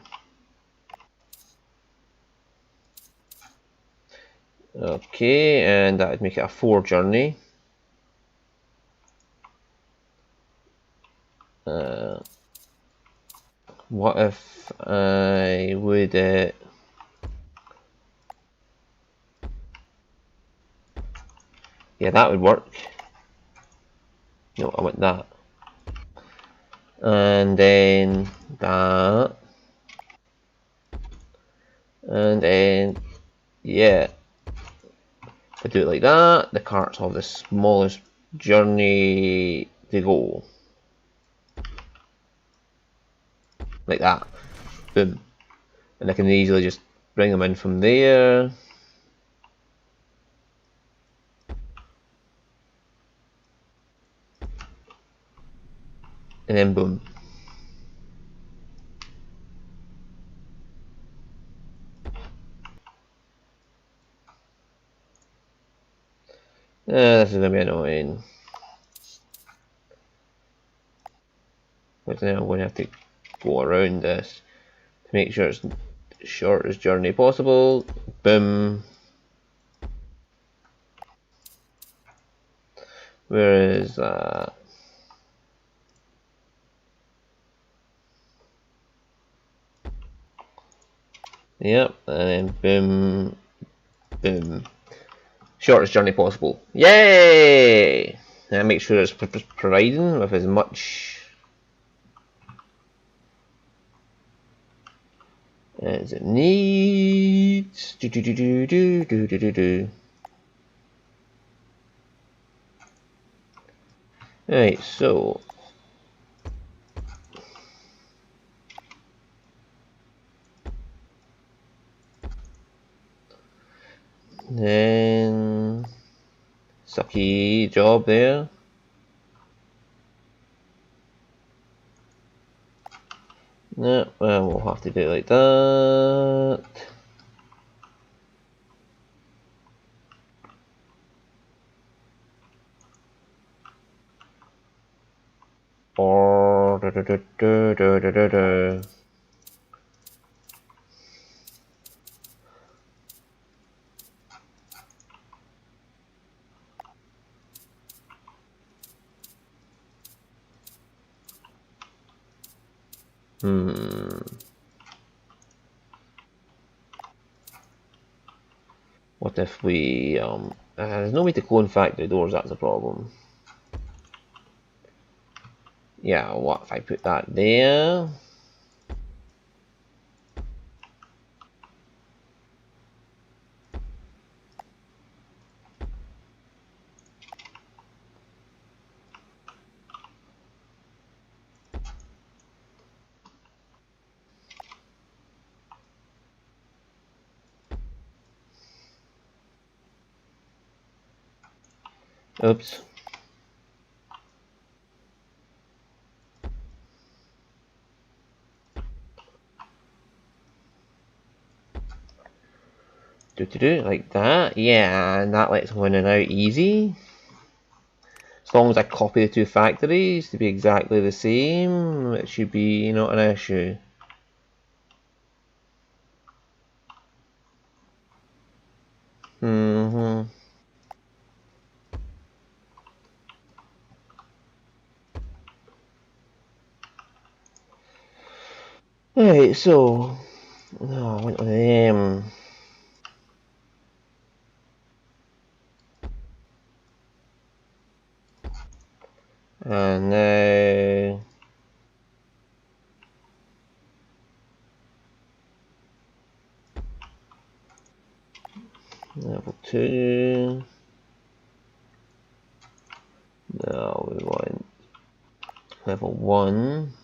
Okay, and that would make it a 4 journey. What if I would yeah, that would work. No, I want that. And then that. And then, yeah, if I do it like that, the carts have the smallest journey to go. Like that. Boom. And I can easily just bring them in from there. And then boom. This is going to be annoying. But then I'm going to have to go around this to make sure it's the shortest journey possible. Boom. Where is that? Yep, and then boom, boom. Shortest journey possible. Yay! And make sure it's providing with as much as it needs. Right, so then sucky job there. No, well, we'll have to do it like that. Or what if we there's no way to clone factory doors, that's a problem. Yeah, what if I put that there? Oops. Do like that, yeah, and that lets one in out easy. As long as I copy the two factories to be exactly the same, it should be not an issue. Alright, so I went with them. And now level 2. Now we want level 1.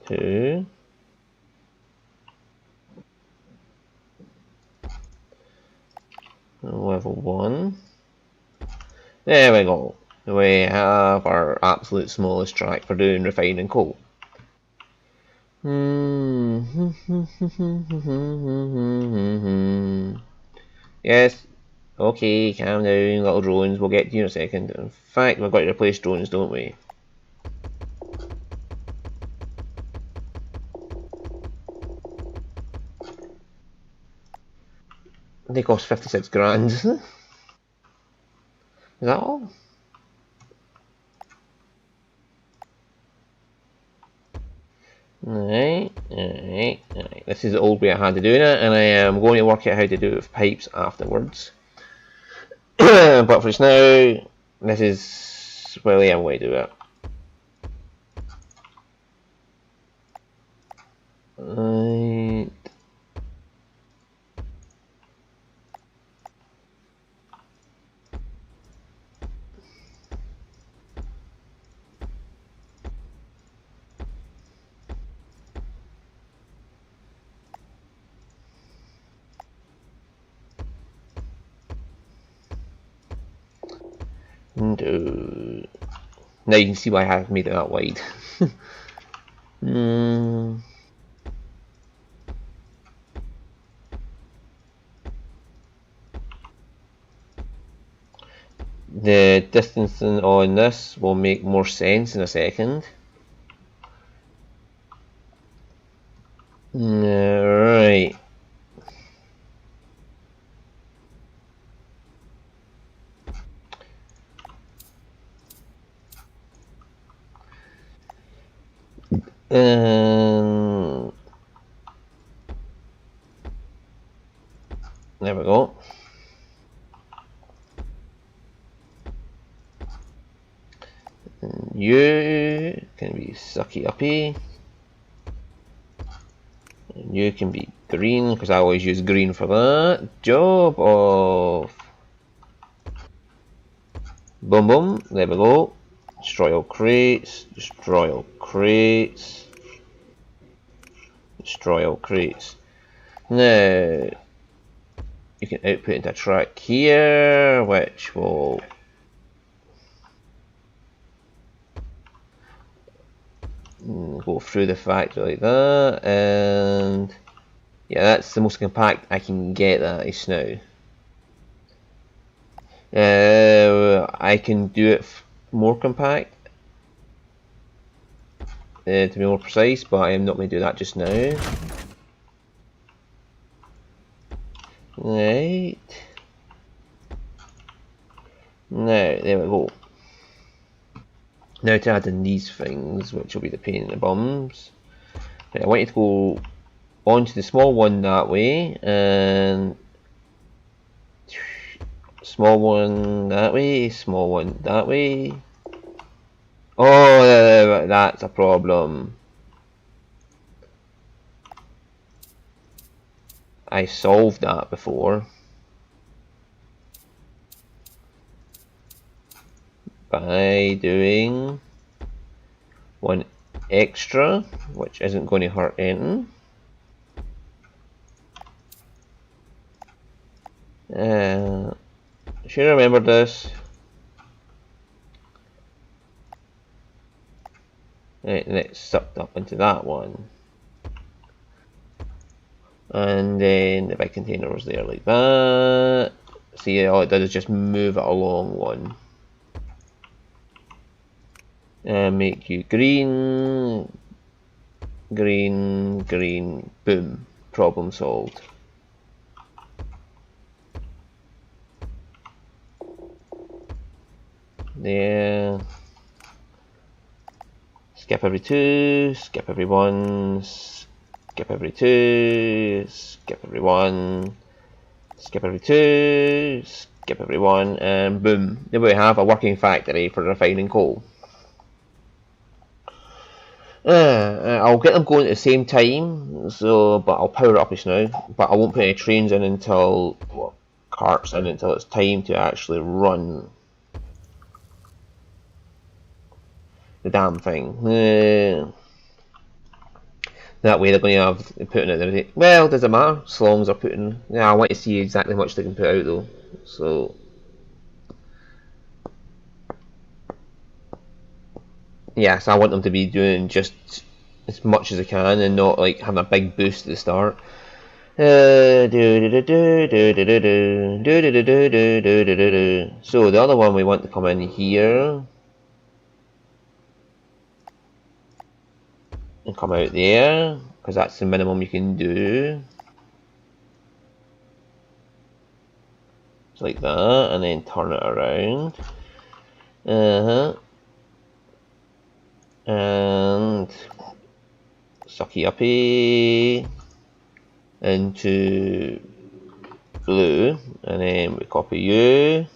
Two. Level 1. There we go. We have our absolute smallest track for doing refining coal. Yes. Okay, calm down, little drones. We'll get to you in a second. In fact, we've got to replace drones, don't we? They cost 56 grand. Is that all? Alright. This is the old way I had to doing it, and I am going to work out how to do it with pipes afterwards. But for just now, this is, well, yeah, I'm going to do it. Right. And, now you can see why I have made it that wide. The distancing on this will make more sense in a second. Right. There we go. And you can be sucky uppy. And you can be green, because I always use green for that. Job of... Boom boom, there we go. Destroy all crates, destroy all crates. Destroy all crates. Now, you can output into a track here, which will go through the factory like that, and yeah, that's the most compact I can get that is now. I can do it more compact, to be more precise, but I am not going to do that just now. Right. Now, there we go. Now to add in these things, which will be the pain in the bums. Right, I want you to go onto the small one that way, and small one that way, small one that way. Oh, that's a problem. I solved that before by doing one extra, which isn't going to hurt anything. Should remember this. Right, and it's sucked up into that one. And then the big container was there like that. See, all it did is just move it along one. And make you green, green, green, boom. Problem solved. There. Skip every two, skip every one, skip every two, skip every one, skip every two, skip every one, and boom. There we have a working factory for refining coal. I'll get them going at the same time, but I'll power it up just now. But I won't put any trains in until, well, carts in until it's time to actually run the damn thing. That way they're going to have putting it there. Well, does it matter? As long as they're putting. Yeah, I want to see exactly how much they can put out though. So yes, I want them to be doing just as much as they can and not like having a big boost at the start. So the other one we want to come in here and come out there, because that's the minimum you can do. Just like that, and then turn it around. And sucky uppy into blue, and then we copy you.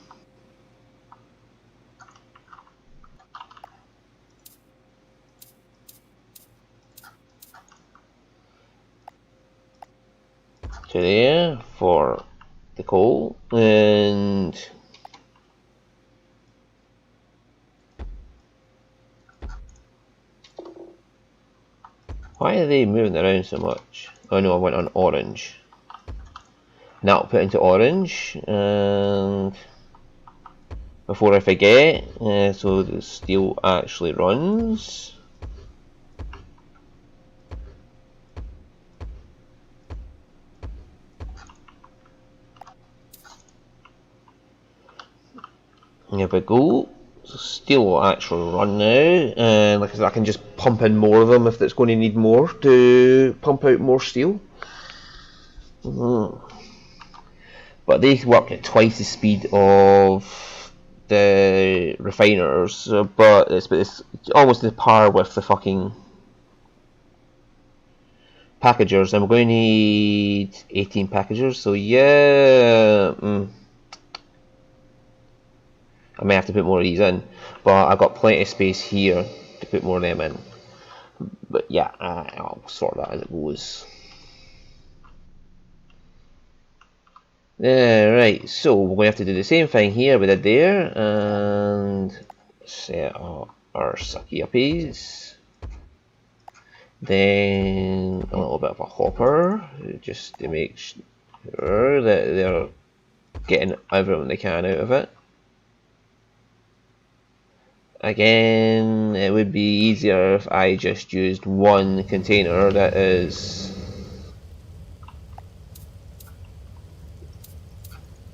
to there for the coal, and why are they moving around so much? Oh no, I went on orange. Now I'll put into orange, and before I forget, so the steel actually runs. Here we go. So steel will actually run now, and like I said, I can just pump in more of them if it's going to need more to pump out more steel. But they work at twice the speed of the refiners, but it's almost the par with the fucking packagers, and we're going to need 18 packagers, so yeah, I may have to put more of these in, but I've got plenty of space here to put more of them in. But yeah, I'll sort that as it goes. Right, so we're going to have to do the same thing here we did there, and set up our sucky uppies. Then a little bit of a hopper, just to make sure that they're getting everything they can out of it. Again, it would be easier if I just used one container that is,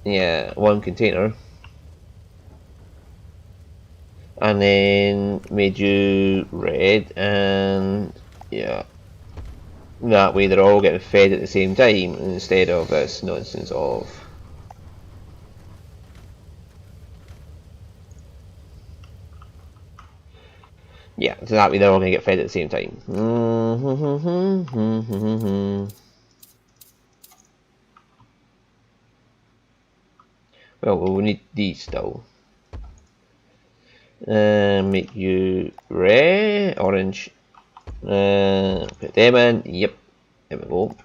yeah, one container, and then made you red, and yeah, that way they're all getting fed at the same time instead of this nonsense of yeah, so that way they're all going to get fed at the same time. Well, we'll need these still. Make you red, orange. Put them in. Yep, there we go.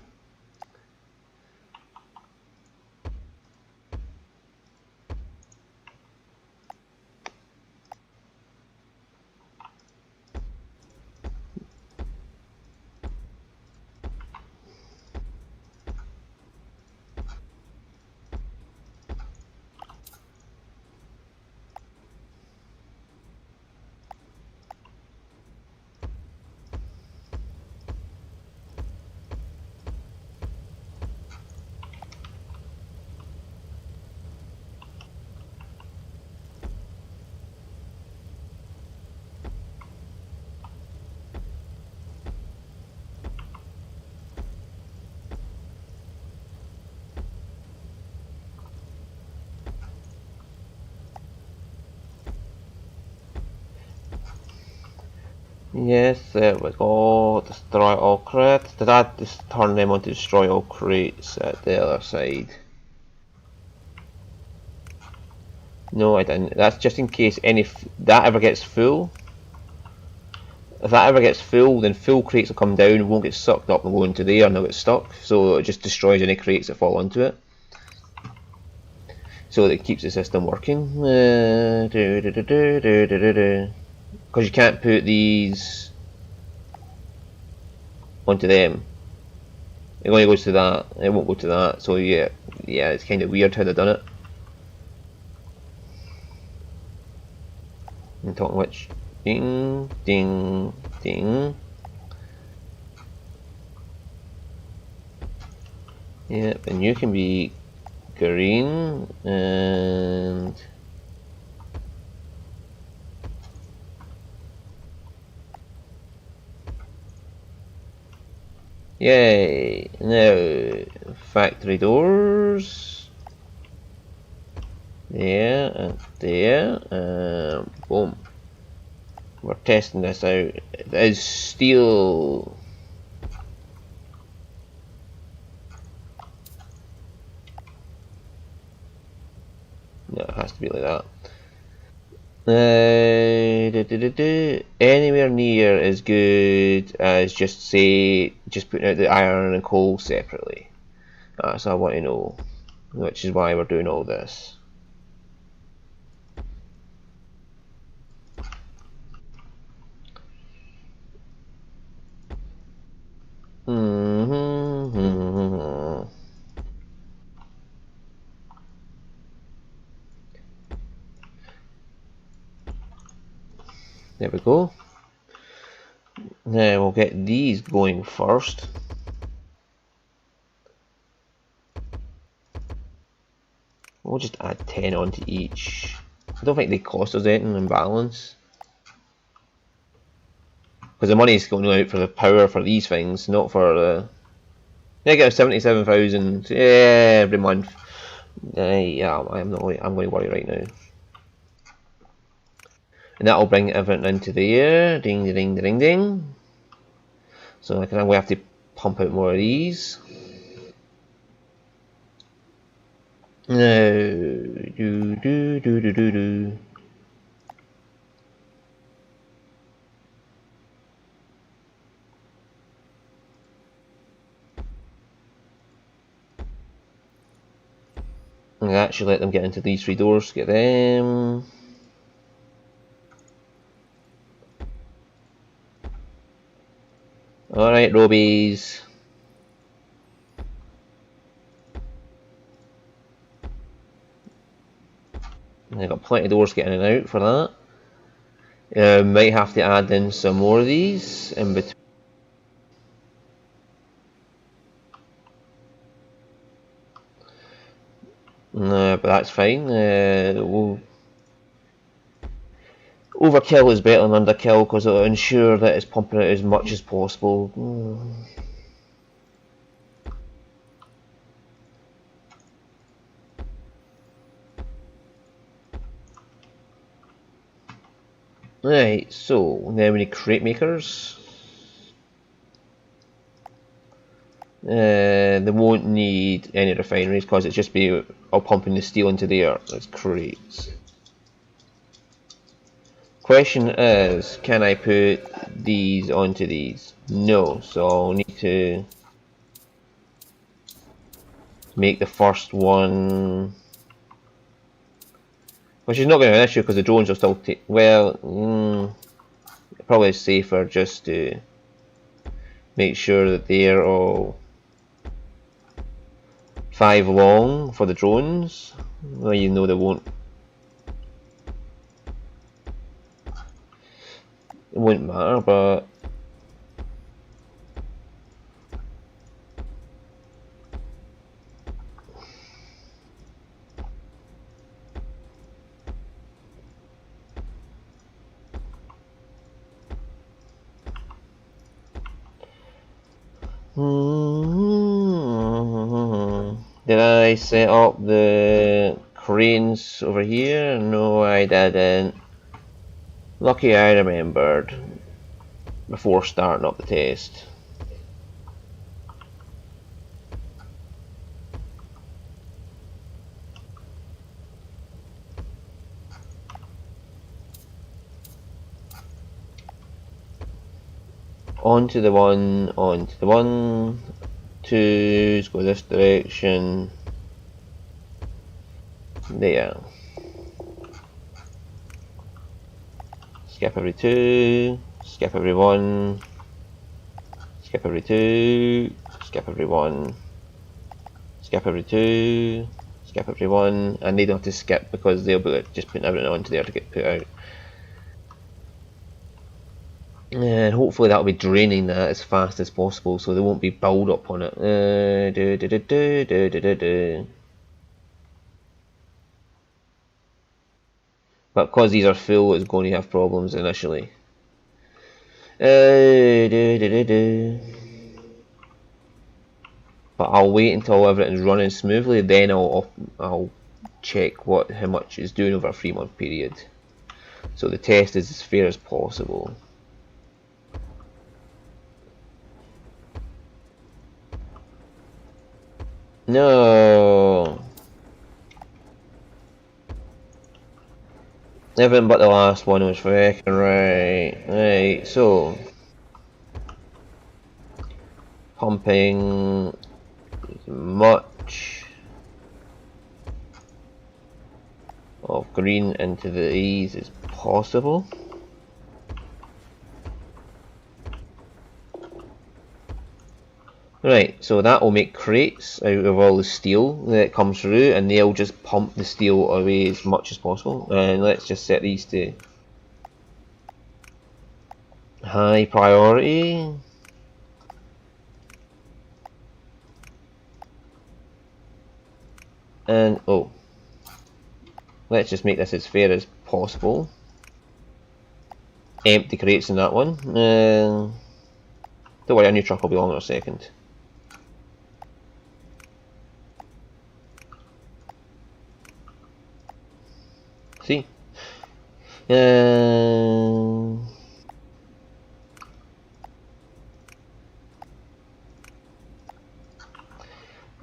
Yes, there we go. Destroy all crates. Did I just turn them on to destroy all crates at the other side? No, I didn't. That's just in case that ever gets full. If that ever gets full, then full crates will come down, won't get sucked up and go into there, and they'll get stuck. So it just destroys any crates that fall onto it. So that it keeps the system working. Because you can't put these onto them. It only goes to that. It won't go to that. So yeah, it's kind of weird how they've done it. I'm talking which, ding, ding, ding. Yep, and you can be green and. Yay! Now, factory doors. There and there. Boom. We're testing this out. It is steel. No, it has to be like that. Anywhere near as good as just putting out the iron and coal separately. That's all I want to know, which is why we're doing all this. There we go. Now we'll get these going first. We'll just add 10 onto each. I don't think they cost us anything in balance. Because the money's going out for the power for these things, not for the... Yeah, I get 77,000 every month. Yeah, I'm going to worry right now. And that'll bring everything into the air. Ding, ding, ding, ding, ding. So I'm going to have to pump out more of these. No, do. I'm gonna actually let them get into these 3 doors. Get them. All right, Robies. I've got plenty of doors getting in and out for that. Might have to add in some more of these in between. But that's fine. Overkill is better than underkill because it'll ensure that it's pumping out as much as possible. Right, so now we need crate makers. They won't need any refineries because it's just be all pumping the steel into the air. It's crates. Question is, can I put these onto these? No, so I'll need to make the first one, which is not going to be an issue because the drones will still take. Well, probably safer just to make sure that they're all 5 long for the drones. Well, you know they won't. It won't matter, but did I set up the cranes over here? No, I didn't. Lucky I remembered before starting up the test. Onto the one, 2, go this direction. There. Skip every 2, skip every 1, skip every 2, skip every 1, skip every 2, skip every 1, and they don't have to skip because they'll be just putting everything onto there to get put out. And hopefully that'll be draining that as fast as possible so they won't be build up on it. But because these are full, it's going to have problems initially. But I'll wait until everything's running smoothly, then I'll check how much it's doing over a 3-month period. So the test is as fair as possible. No. Everything but the last one was freaking right. Right, so pumping as much of green into these as possible. Right, so that will make crates out of all the steel that comes through, and they'll just pump the steel away as much as possible. And let's just set these to high priority. And oh, let's just make this as fair as possible. Empty crates in that one. Don't worry, a new truck will be along in a second. See? And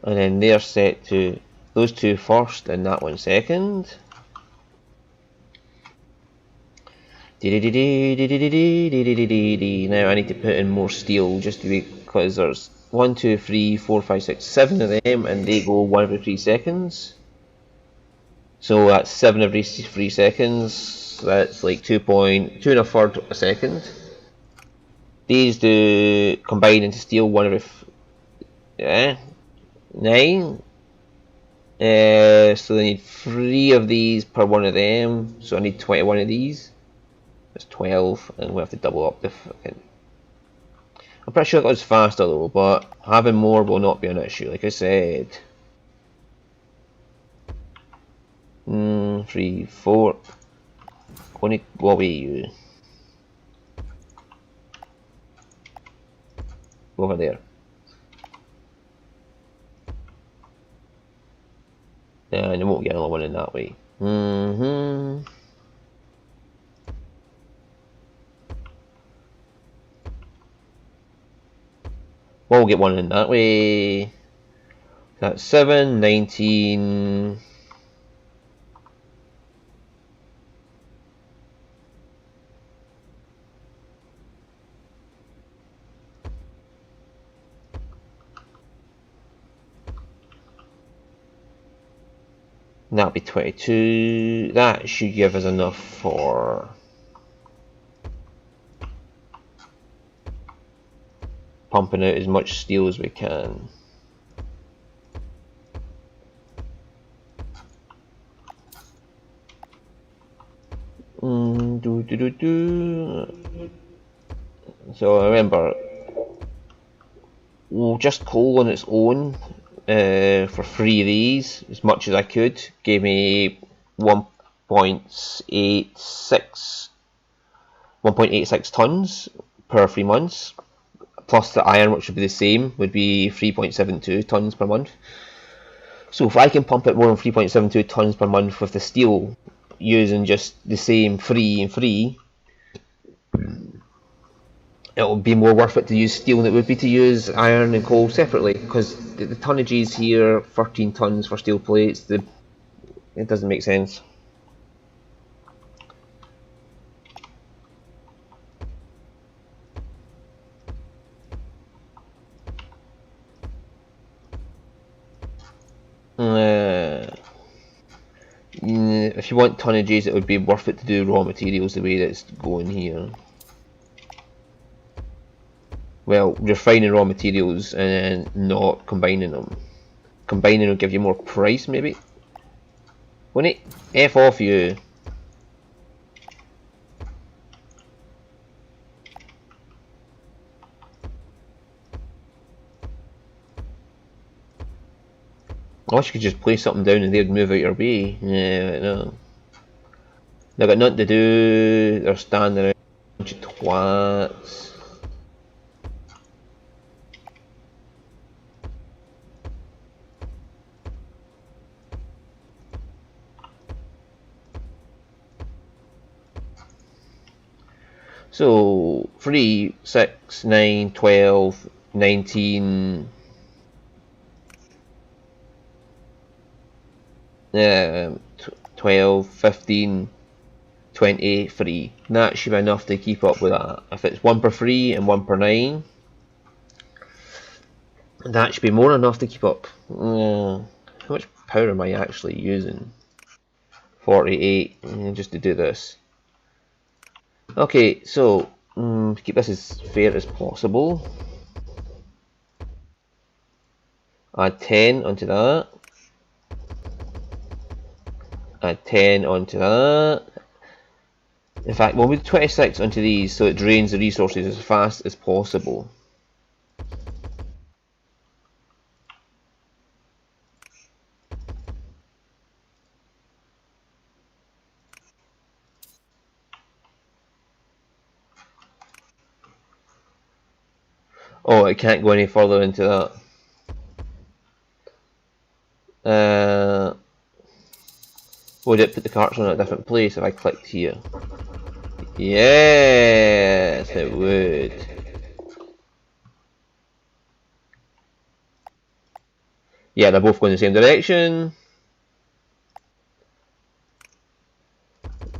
then they're set to those two first and that one second. Now I need to put in more steel just because there's 1, 2, 3, 4, 5, 6, 7 of them, and they go 1 every 3 seconds. So that's 7 every 3 seconds. That's like 2 1/3 a second. These do combine into steel 1 every 9. So I need 3 of these per one of them. So I need 21 of these. That's 12, and we have to double up the fucking. I'm pretty sure that was faster though, but having more will not be an issue, like I said. 3, 4. What were you? Over there. And you won't get another one in that way. We'll get one in that way. That's 7, 19. That'll be 22. That should give us enough for pumping out as much steel as we can. So remember, just coal on its own for 3 of these, as much as I could, gave me 1.86 tons per 3 months. Plus the iron, which would be the same, would be 3.72 tons per month. So if I can pump out more than 3.72 tons per month with the steel using just the same 3 and 3, it'll be more worth it to use steel than it would be to use iron and coal separately, because the tonnages here, 13 tons for steel plates, it doesn't make sense. If you want tonnages, it would be worth it to do raw materials the way that's going here. Well, refining raw materials and not combining them. Combining will give you more price, maybe? Won't it? F off you. I wish you could just place something down and they'd move out your way. Yeah, no. They've got nothing to do, they're standing around, a bunch of twats. So 3, 6, 9, 12, 19, 12, 15, 23. That should be enough to keep up with that. If it's 1 per 3 and 1 per 9, That should be more than enough to keep up. How much power am I actually using? 48, just to do this. Okay, so keep this as fair as possible. Add 10 onto that. Add 10 onto that. In fact, we'll move 26 onto these so it drains the resources as fast as possible. Oh, it can't go any further into that. Would it put the carts on a different place if I clicked here? Yes, it would. Yeah, they're both going the same direction.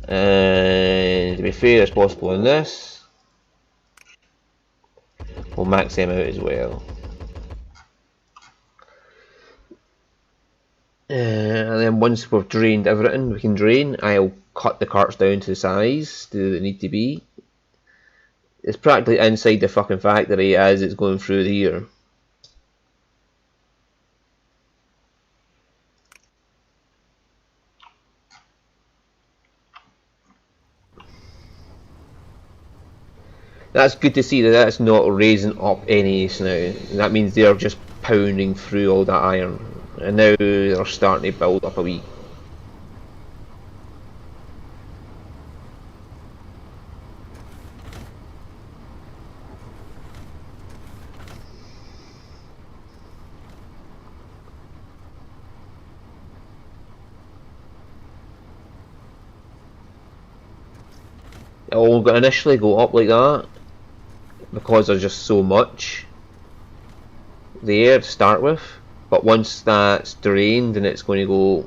And to be fair as possible in this, we'll max them out as well. And then once we've drained everything we can drain, I'll cut the carts down to the size that they need to be. It's practically inside the fucking factory as it's going through here. That's good to see that that's not raising up any now. That means they're just pounding through all that iron. And now they're starting to build up a wee. It'll initially go up like that because there's just so much there to start with, but once that's drained and it's going to go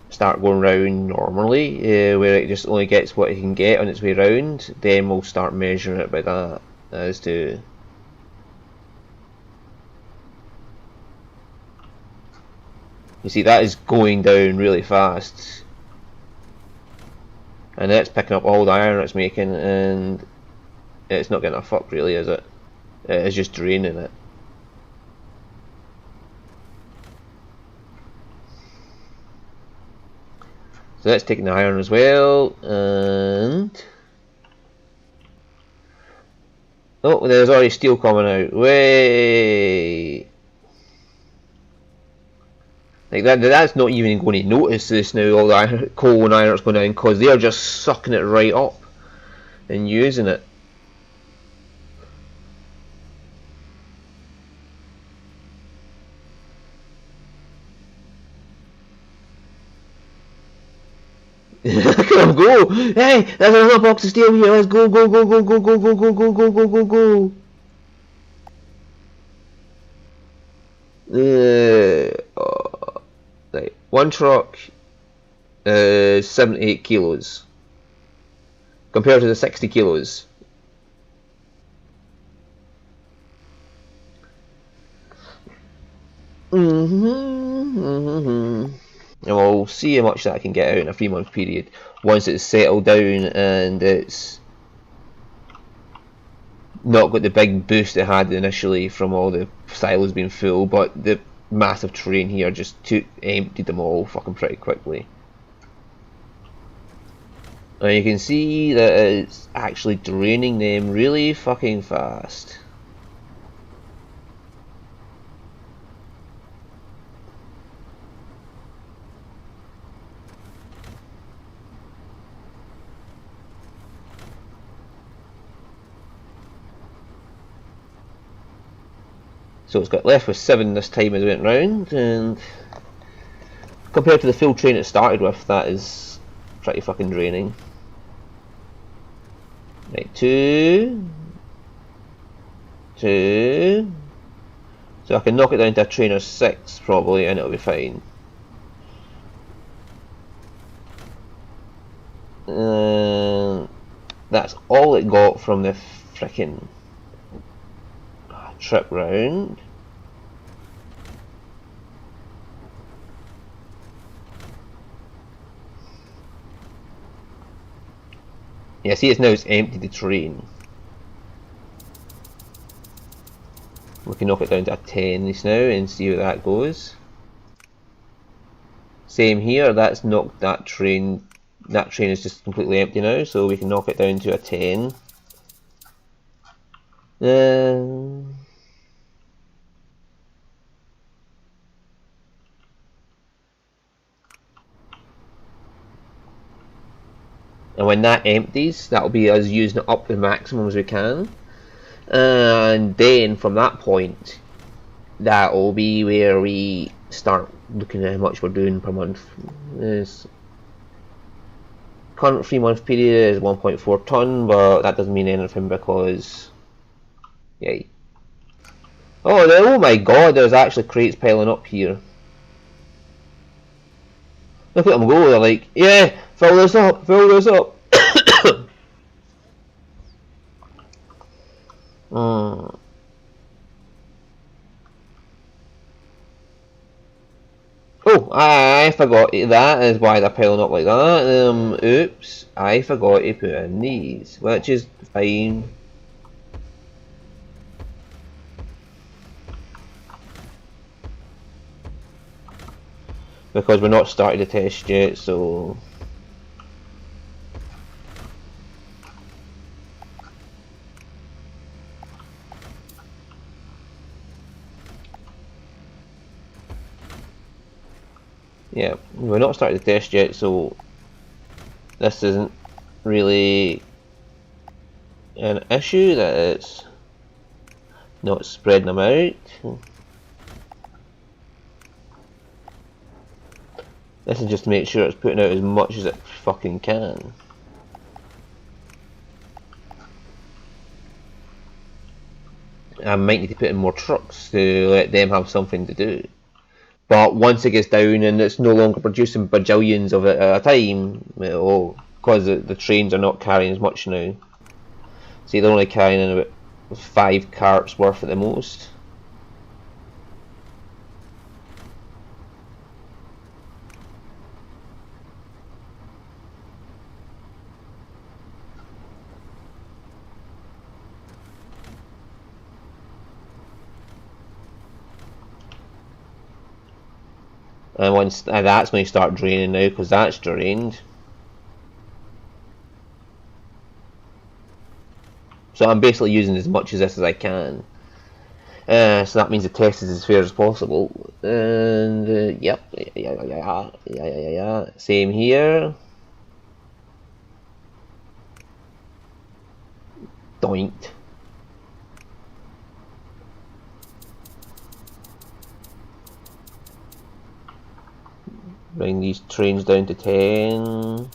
start going round normally, where it just only gets what it can get on its way round, then we'll start measuring it by that as to you see that is going down really fast. And it's picking up all the iron it's making, and it's not getting a fuck really, is it? It is just draining it. So that's taking the iron as well, and oh, there's already steel coming out. Way. Like that's not even going to notice this now, all the coal and iron that's going down, because they're just sucking it right up and using it. Look at him go! Hey, there's another box of steel here, let's go, go, go, go, go, go, go, go, go, go, go, go, go. Right, one truck is 78 kilos compared to the 60 kilos. And we'll see how much that can get out in a 3-month period once it's settled down and it's not got the big boost it had initially from all the silos being full, but the massive terrain here just emptied them all fucking pretty quickly. And you can see that it's actually draining them really fucking fast. So it's got left with 7 this time as it went round, and compared to the full train it started with, that is pretty fucking draining. Right, 2. So I can knock it down to a train of 6 probably and it'll be fine. That's all it got from the frickin' trip round. Yeah, see, it's empty the train. We can knock it down to a 10 just now and see how that goes. Same here, that's knocked that train. That train is just completely empty now, so we can knock it down to a 10. And when that empties, that'll be us using it up to the maximum as we can. And then from that point, that'll be where we start looking at how much we're doing per month. Current 3-month period is 1.4 ton, but that doesn't mean anything because, yay. Oh my god, there's actually crates piling up here. Look at them go, they're like, yeah, fill this up, fill this up. Oh, I forgot, that is why they're piling up like that. Oops, I forgot to put in these, which is fine. Because we're not started the test yet, so... Yeah, we're not started the test yet, so this isn't really an issue that it's not spreading them out. This is just to make sure it's putting out as much as it fucking can. I might need to put in more trucks to let them have something to do. But once it gets down and it's no longer producing bajillions of it at a time, because the trains are not carrying as much now. See, they're only carrying about 5 carts worth at the most. And once that's going to start draining now, because that's drained. So I'm basically using as much of this as I can. So that means the test is as fair as possible. And yep, yeah. Same here. Doinked. Bring these trains down to 10.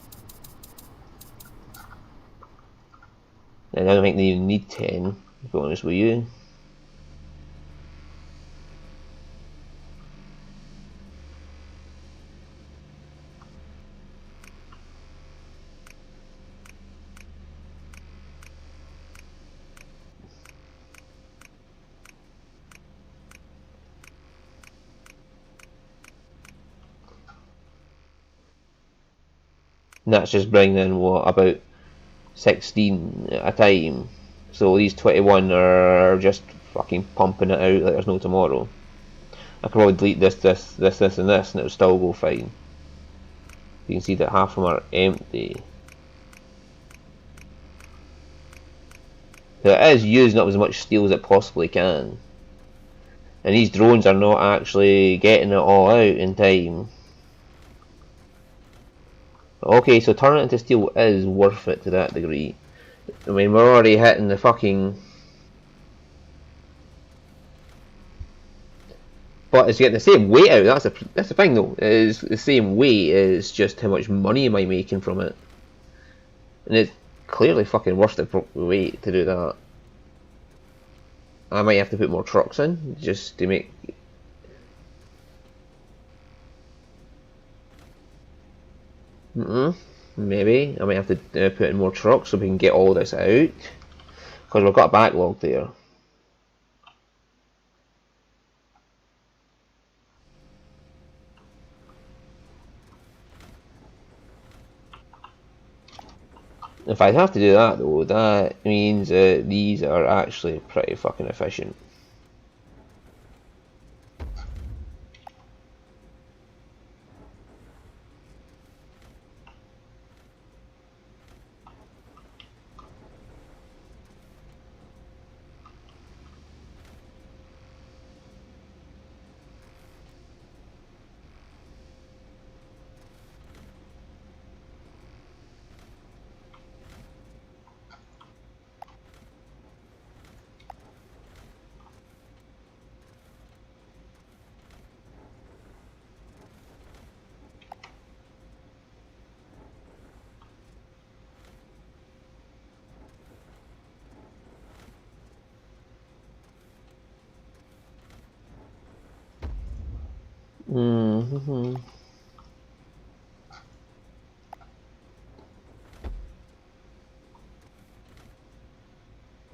And I don't think they even need 10, to be honest with you. And that's just bringing in, what, about 16 at a time. So these 21 are just fucking pumping it out like there's no tomorrow. I could probably delete this, and this, and it would still go fine. You can see that half of them are empty. So it is using up as much steel as it possibly can. And these drones are not actually getting it all out in time. Okay, so turning it into steel is worth it to that degree. I mean, we're already hitting the fucking... But it's getting the same weight out, that's the thing though. It's the same weight, it's just how much money am I making from it. And it's clearly fucking worth the weight to do that. I might have to put more trucks in, just to make... Maybe. I might have to put in more trucks so we can get all this out. Because we've got a backlog there. If I have to do that though, that means these are actually pretty fucking efficient.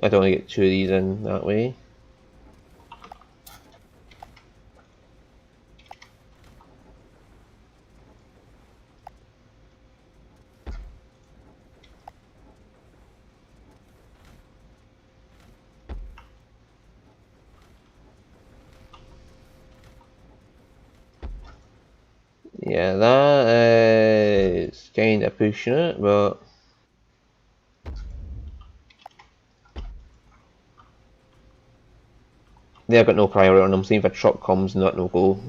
I don't want to get two of these in that way. Yeah, that is kind of pushing it, but they've got no priority on them. See if a truck comes, not no go.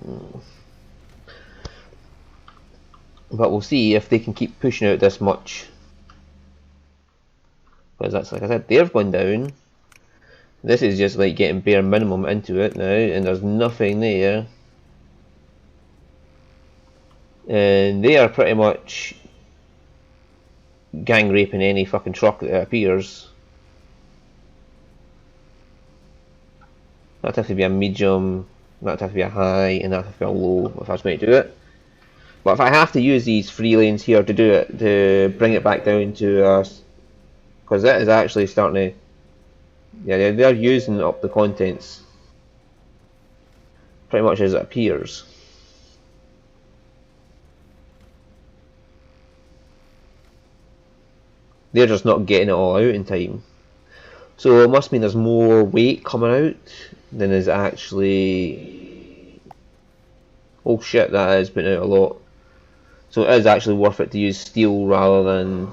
But we'll see if they can keep pushing out this much. Because that's, like I said, they're going down. This is just like getting bare minimum into it now, and there's nothing there. And they are pretty much gang raping any fucking truck that appears. That'd have to be a medium, that'd have to be a high, and that'd have to be a low if I was going to do it. But if I have to use these free lanes here to do it, to bring it back down to because that is actually starting to, yeah, they're using up the contents pretty much as it appears. They're just not getting it all out in time. So it must mean there's more weight coming out than is actually... Oh shit, that is putting out a lot. So it is actually worth it to use steel rather than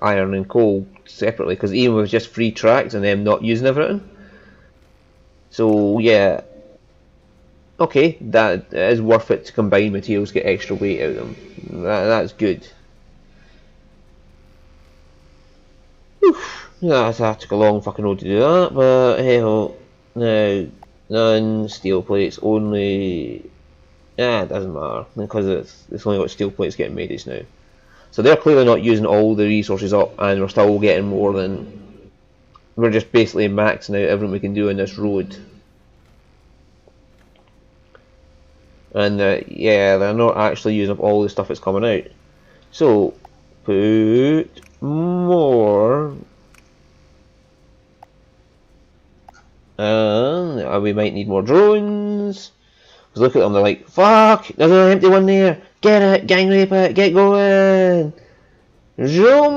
iron and coal separately, because even with just free tracks and them not using everything. So yeah, okay, that is worth it to combine materials, get extra weight out of them. That's good. Yeah, that took a long fucking road to do that, but hey ho. Now, none steel plates, only. Yeah, it doesn't matter because it's only got steel plates getting made just now. So they're clearly not using all the resources up, and we're still getting more than. We're just basically maxing out everything we can do on this road. And yeah, they're not actually using up all the stuff that's coming out. So, put more. And we might need more drones. Because look at them, they're like, fuck, there's an empty one there. Get it, gang rape it, get going. Zoom.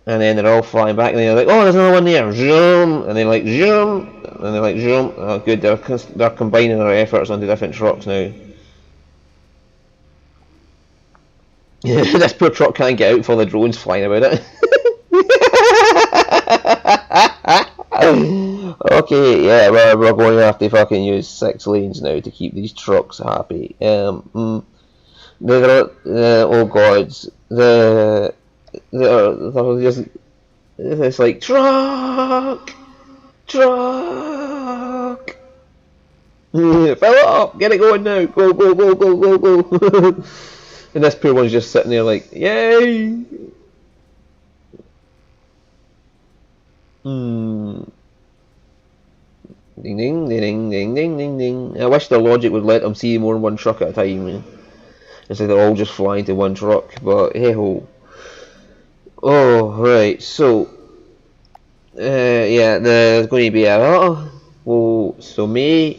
And then they're all flying back, and they're like, oh, there's another one there. Zoom. And they're like, zoom. And they're like, zoom. Oh, good, they're combining their efforts onto different trucks now. This poor truck can't get out for the drones flying about it. Okay, yeah, we're going to have to fucking use 6 lanes now to keep these trucks happy. Oh gods, they're just, it's like, truck! Fill it up, get it going now, go. And this poor one's just sitting there like, yay! Ding ding ding ding ding ding ding. I wish the logic would let them see more than one truck at a time. It's like they're all just flying to one truck, but hey ho. Oh, right, so yeah, there's going to be so May,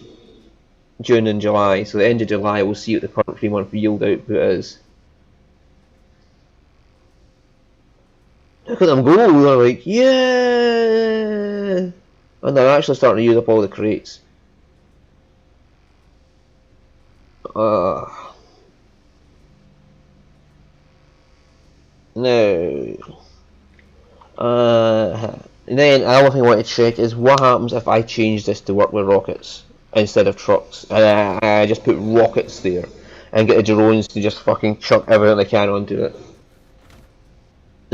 June and July. So the end of July we'll see what the current 3-month yield output is. Look at them go, they're like, yeah! And they're actually starting to use up all the crates. No. And then another thing I want to check is what happens if I change this to work with rockets instead of trucks. And I just put rockets there and get the drones to just fucking chuck everything they can onto it.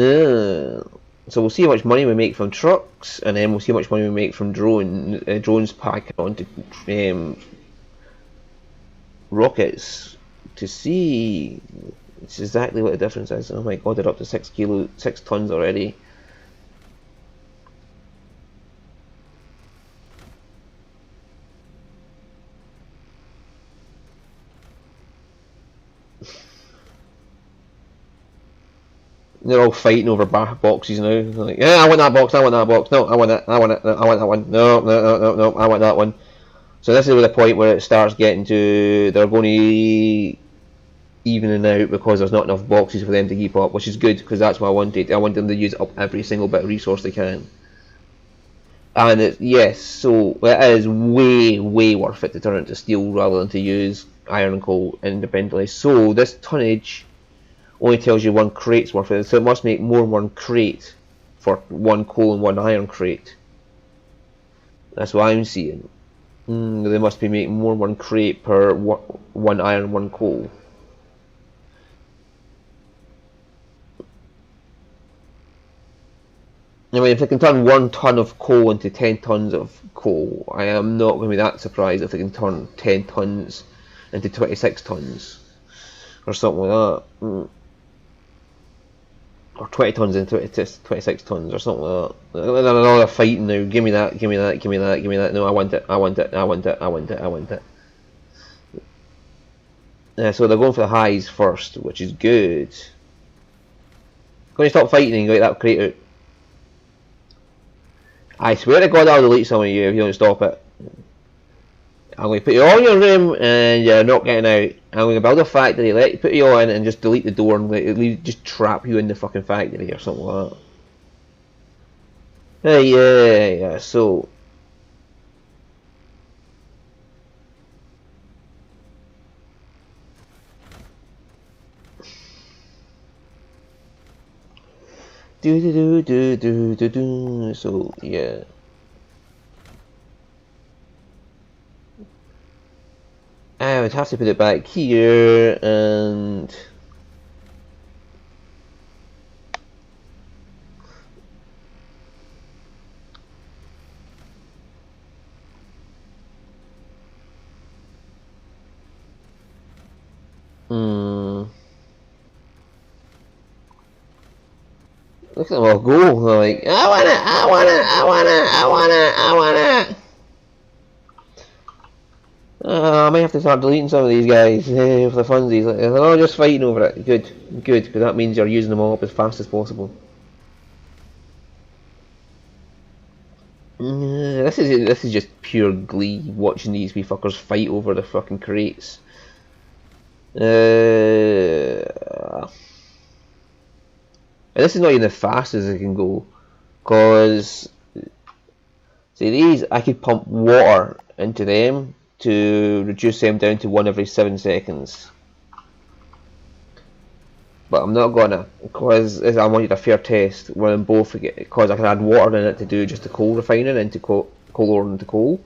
So we'll see how much money we make from trucks, and then we'll see how much money we make from drones packing onto rockets to see it's exactly what the difference is. Oh my god, they're up to 6 tons already. They're all fighting over boxes now. They're like, yeah, I want that box, I want that box, no, I want it, I want it, I want that one, no, I want that one. So this is where the point where it starts getting to, they're going to evening out because there's not enough boxes for them to keep up, which is good because that's what I wanted. I want them to use up every single bit of resource they can. And yes, so it is way worth it to turn it to steel rather than to use iron and coal independently. So this tonnage only tells you one crate's worth of it, so it must make more than one crate for one coal and one iron crate. That's what I'm seeing. They must be making more than one crate per one iron and one coal. I mean, if they can turn 1 ton of coal into 10 tons of coal, I am not going to be that surprised if they can turn 10 tons into 26 tons or something like that. Or 20 tons into 26 tons or something like that. They're fighting now. Give me that, give me that, give me that, give me that. No, I want it, I want it, I want it, I want it, I want it. So they're going for the highs first, which is good. Going to stop fighting and get that crate out. I swear to God I'll delete some of you if you don't stop it. I'm going to put you all in your room and you're not getting out. I'm going to build a factory, put you all in and just delete the door and just trap you in the fucking factory or something like that. Yeah, so... So, yeah. I would have to put it back here and look at them all go. They're like, I want it, I want it, I want it, I want it, I want it. I might have to start deleting some of these guys for the funsies. They're all just fighting over it. Good, because that means you're using them all up as fast as possible. This is just pure glee watching these wee fuckers fight over the fucking crates. And this is not even the fastest it can go, cause see these I could pump water into them to reduce them down to 1 every 7 seconds. But I'm not gonna, because I wanted a fair test where them both, because I can add water in it to do just the coal refining into coal ore into coal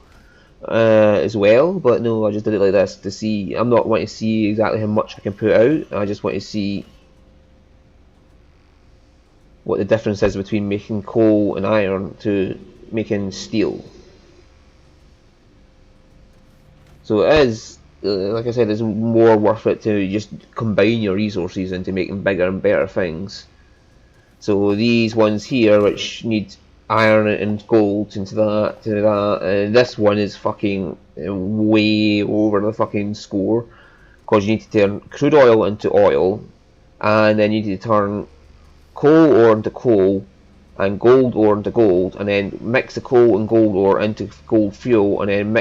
as well. But no, I just did it like this to see. I'm not wanting to see exactly how much I can put out. I just want to see what the difference is between making coal and iron to making steel. So it is, like I said, it's more worth it to just combine your resources into making bigger and better things. So these ones here, which need iron and gold into that, this one is fucking way over the fucking score, because you need to turn crude oil into oil, and then you need to turn coal ore into coal, and gold ore into gold, and then mix the coal and gold ore into gold fuel, and then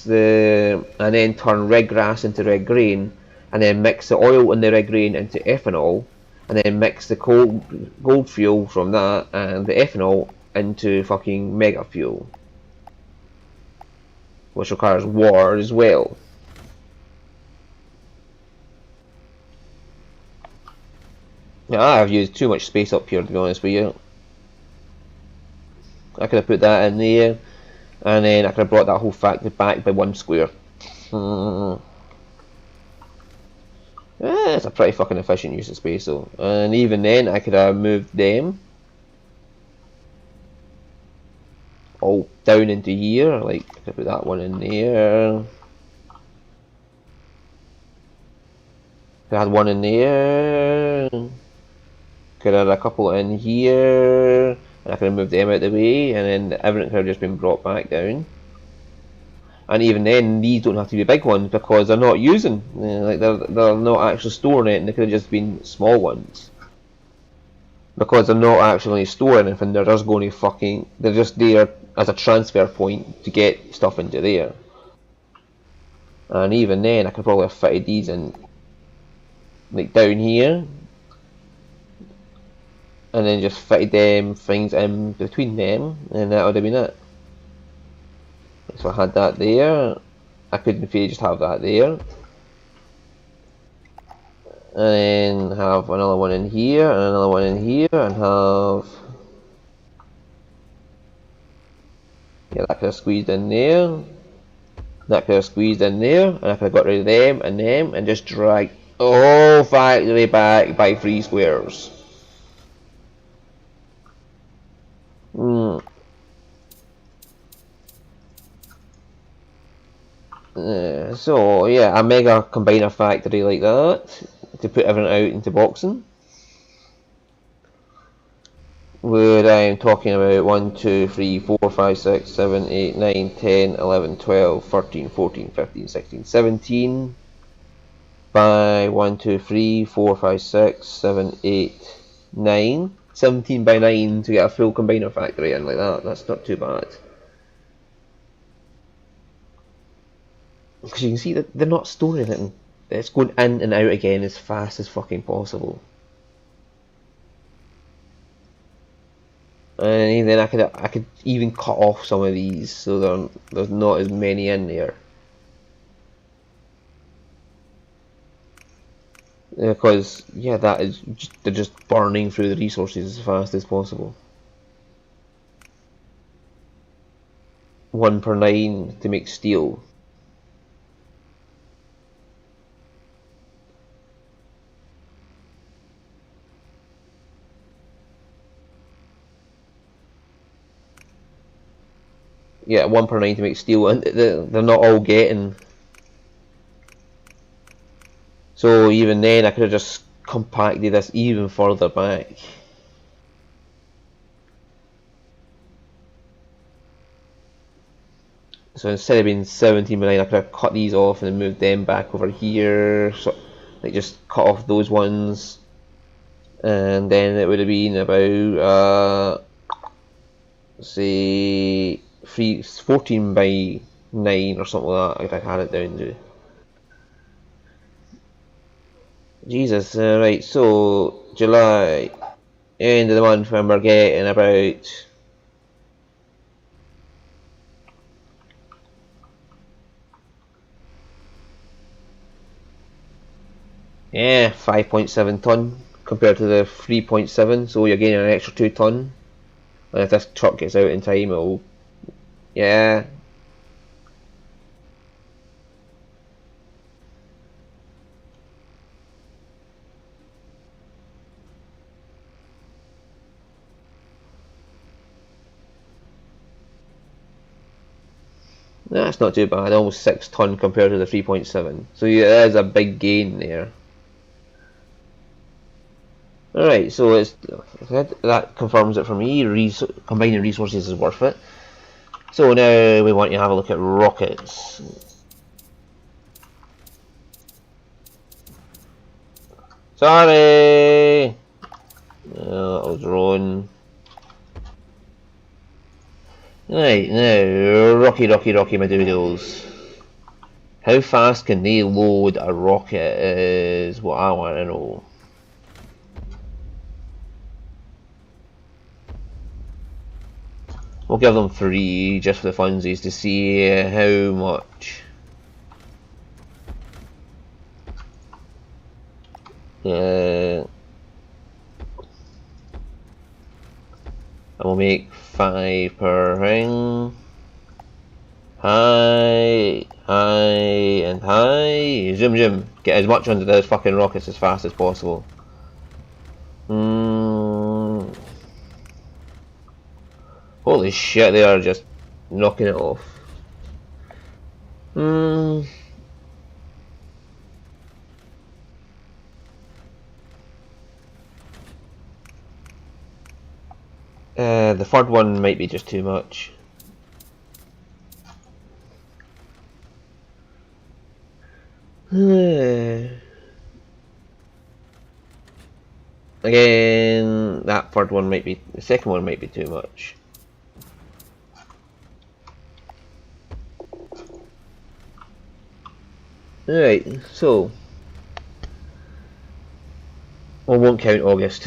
and then turn red grass into red grain, and then mix the oil and the red grain into ethanol, and then mix the gold fuel from that and the ethanol into fucking mega fuel, which requires water as well. Now I've used too much space up here, to be honest with you. I could have put that in there, and then I could have brought that whole factory back by 1 square. It's a pretty fucking efficient use of space though. And even then I could have moved them all down into here, like I could put that one in there. Could have had one in there. Could have had a couple in here. And I could have moved them out of the way, and then everything could have just been brought back down. And even then, these don't have to be big ones because they're not using, like they're not actually storing it, and they could have just been small ones. Because they're not actually storing anything, they're just going to fucking, they're just there as a transfer point to get stuff into there. And even then, I could probably have fitted these in, like down here, and then just fitted them things in between them, and that would have been it. So I had that there. I could in theory just have that there, and then have another one in here, and another one in here, and have, yeah, that could have squeezed in there. That could have squeezed in there, and I could have got rid of them, and just dragged the whole factory back by 3 squares. So yeah, a mega combiner factory like that to put everything out into boxing. Where I'm talking about 1, 2, 3, 4, 5, 6, 7, 8, 9, 10, 11, 12, 13, 14, 15, 16, 17 by 1, 2, 3, 4, 5, 6, 7, 8, 9. 17 by 9 to get a full combiner factory in like that. That's not too bad. Because you can see that they're not storing anything. It's going in and out again as fast as fucking possible. And then I could even cut off some of these so there's not as many in there. Because yeah, they're just burning through the resources as fast as possible. 1 per 9 to make steel. Yeah, 1 per 9 to make steel, and they're not all getting. So even then, I could have just compacted this even further back. So instead of being 17 by 9, I could have cut these off and then moved them back over here. So like just cut off those ones, and then it would have been about say 14 by 9 or something like that. I'd had it down to. Jesus, right, so July, end of the month when we're getting about 5.7 ton compared to the 3.7, so you're getting an extra 2 ton. And if this truck gets out in time, it'll, yeah. That's not too bad, almost 6 ton compared to the 3.7. So yeah, there's a big gain there. Alright, so that confirms it for me. Combining resources is worth it. So now we want to have a look at rockets. Sorry! Little drone. Right, now, rocky my doodles. How fast can they load a rocket is what I want to know. We'll give them 3 just for the funsies to see how much. And we'll make 5 per ring. High, high, and high. Zoom, zoom. Get as much onto those fucking rockets as fast as possible. Holy shit, they are just knocking it off. The third one might be just too much. Again, that third one might be, the second one might be too much. Alright, so I won't count August.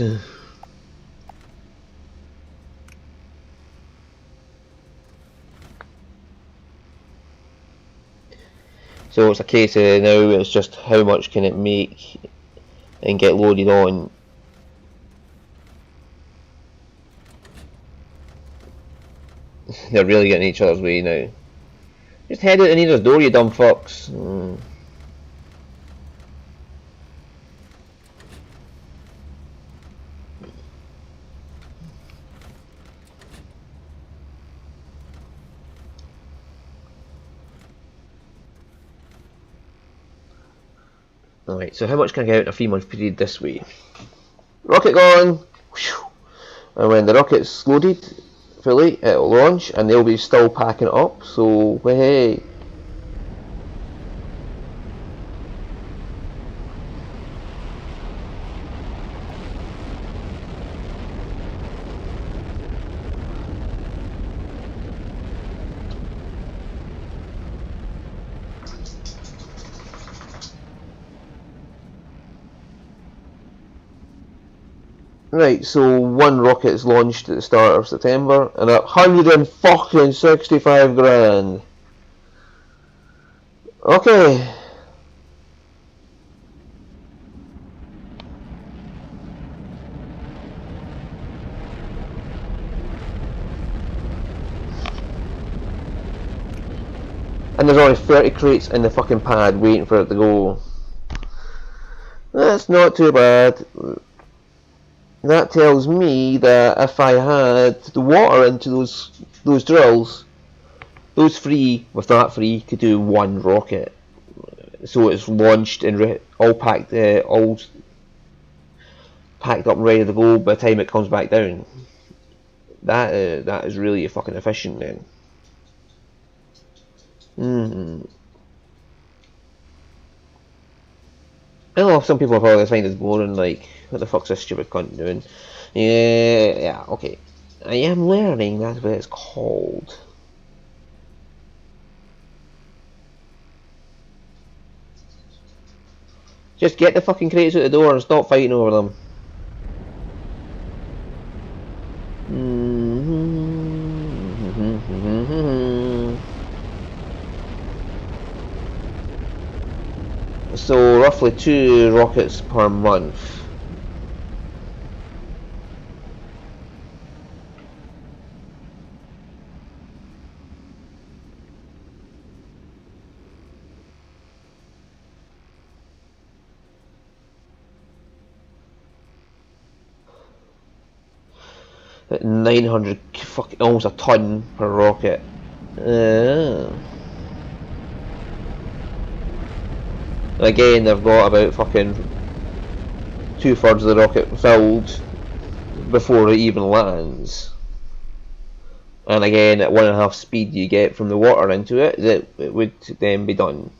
So it's a case of now it's just how much can it make and get loaded on. They're really getting each other's way now. Just head out the nearest door, you dumb fucks. Alright, so how much can I get out in a 3-month period this way? Rocket gone! And when the rocket's loaded fully, it'll launch and they'll be still packing it up, so hey. Right, so 1 rocket is launched at the start of September, and 165 grand. Okay. And there's only 30 crates in the fucking pad waiting for it to go. That's not too bad. That tells me that if I had the water into those drills, those 3 with that 3 could do 1 rocket. So it's launched and all packed up and ready to go by the time it comes back down. That is really fucking efficient then. I know some people probably find this boring, like, what the fuck's this stupid cunt doing? Yeah, okay. I am learning, that's what it's called. Just get the fucking crates out the door and stop fighting over them. So roughly 2 rockets per month. At 900, fucking almost a ton per rocket. Again, they've got about fucking 2/3 of the rocket filled before it even lands. And again, at 1.5 speed you get from the water into it, that it would then be done.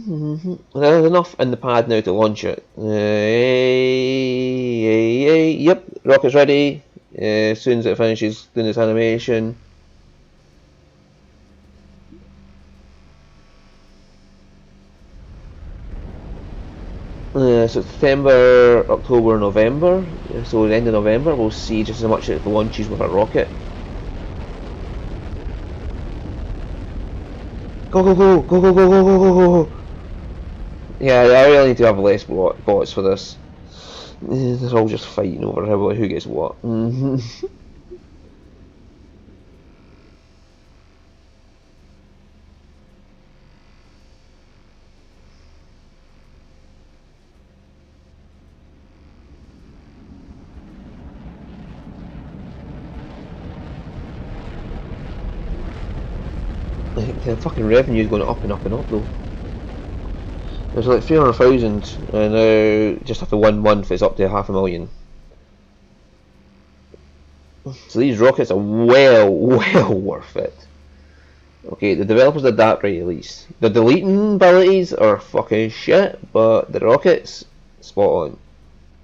There's enough in the pad now to launch it. Yep, rocket's ready. As soon as it finishes doing its animation. September, October, November. So the end of November, we'll see just how much it launches with a rocket. Go, go, go, go, go, go, go, go, go, go. Yeah, I really need to have less bots for this. They're all just fighting over who gets what. The fucking revenue is going up and up and up though. There's like 300,000 and now just after 1 month it's up to 500,000. So these rockets are well worth it. Okay, the developers did that right at least. The deleting abilities are fucking shit, but the rockets, spot on.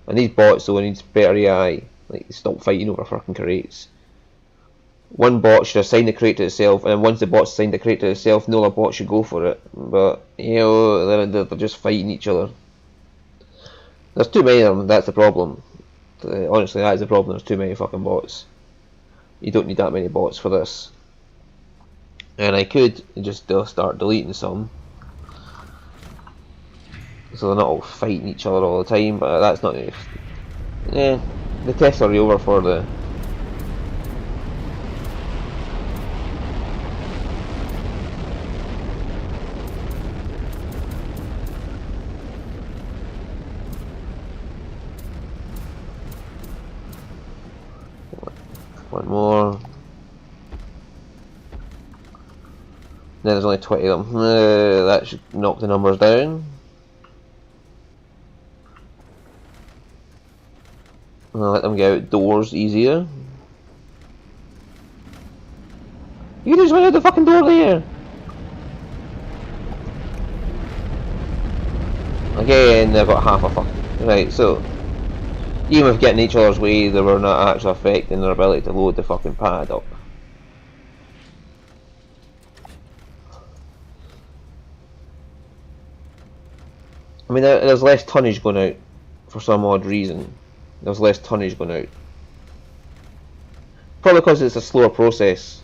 And these bots though need better AI. Like, stop fighting over fucking crates. One bot should assign the crate to itself, and once the bot's assigned the crate to itself, no other bot should go for it. But, you know, they're just fighting each other. There's too many of them, that's the problem. Honestly, that is the problem, there's too many fucking bots. You don't need that many bots for this. And I could just start deleting some. So they're not all fighting each other all the time, but that's not... Yeah, the tests are over for the... One more. Then there's only 20 of them. That should knock the numbers down. I'll let them get outdoors easier. You just went out the fucking door there! Again, they've got half a fucking... Right, so... Even with getting each other's way, they were not actually affecting their ability to load the fucking pad up. I mean, there's less tonnage going out for some odd reason. There's less tonnage going out. Probably because it's a slower process.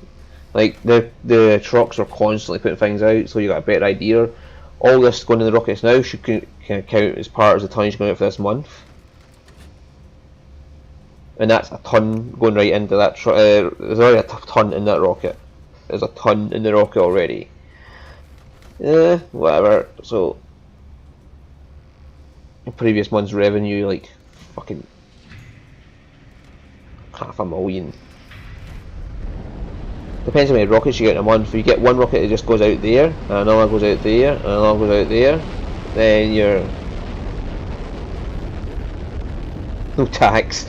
Like, the trucks are constantly putting things out, so you got a better idea. All this going in the rockets now should count as part of the tonnage going out for this month. And that's a ton going right into that truck. There's already a ton in that rocket. There's a ton in the rocket already. Whatever. So, the previous month's revenue, like, fucking 500,000. Depends how many rockets you get in a month. If you get one rocket that just goes out there, and another goes out there, and another goes out there, then you're... No tax.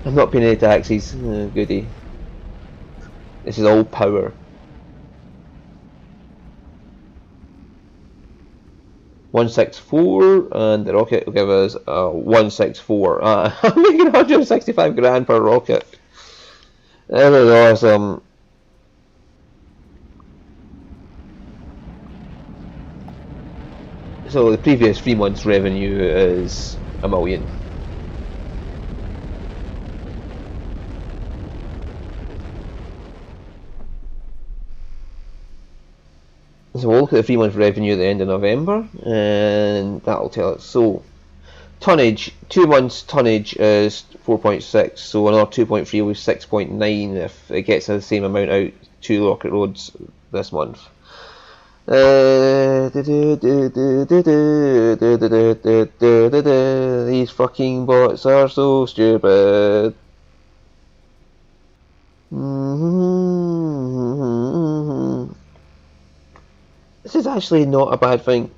I'm not paying any taxes. Goody. This is all power. 164, and the rocket will give us 164. I'm making 165 grand per rocket. That was awesome. So the previous 3 months' revenue is $1 million. So we'll look at the 3 month revenue at the end of November, and that'll tell us. So tonnage, 2 months tonnage is 4.6, so another 2.3 will be 6.9 if it gets the same amount out to rocket roads this month. These fucking bots are so stupid. This is actually not a bad thing.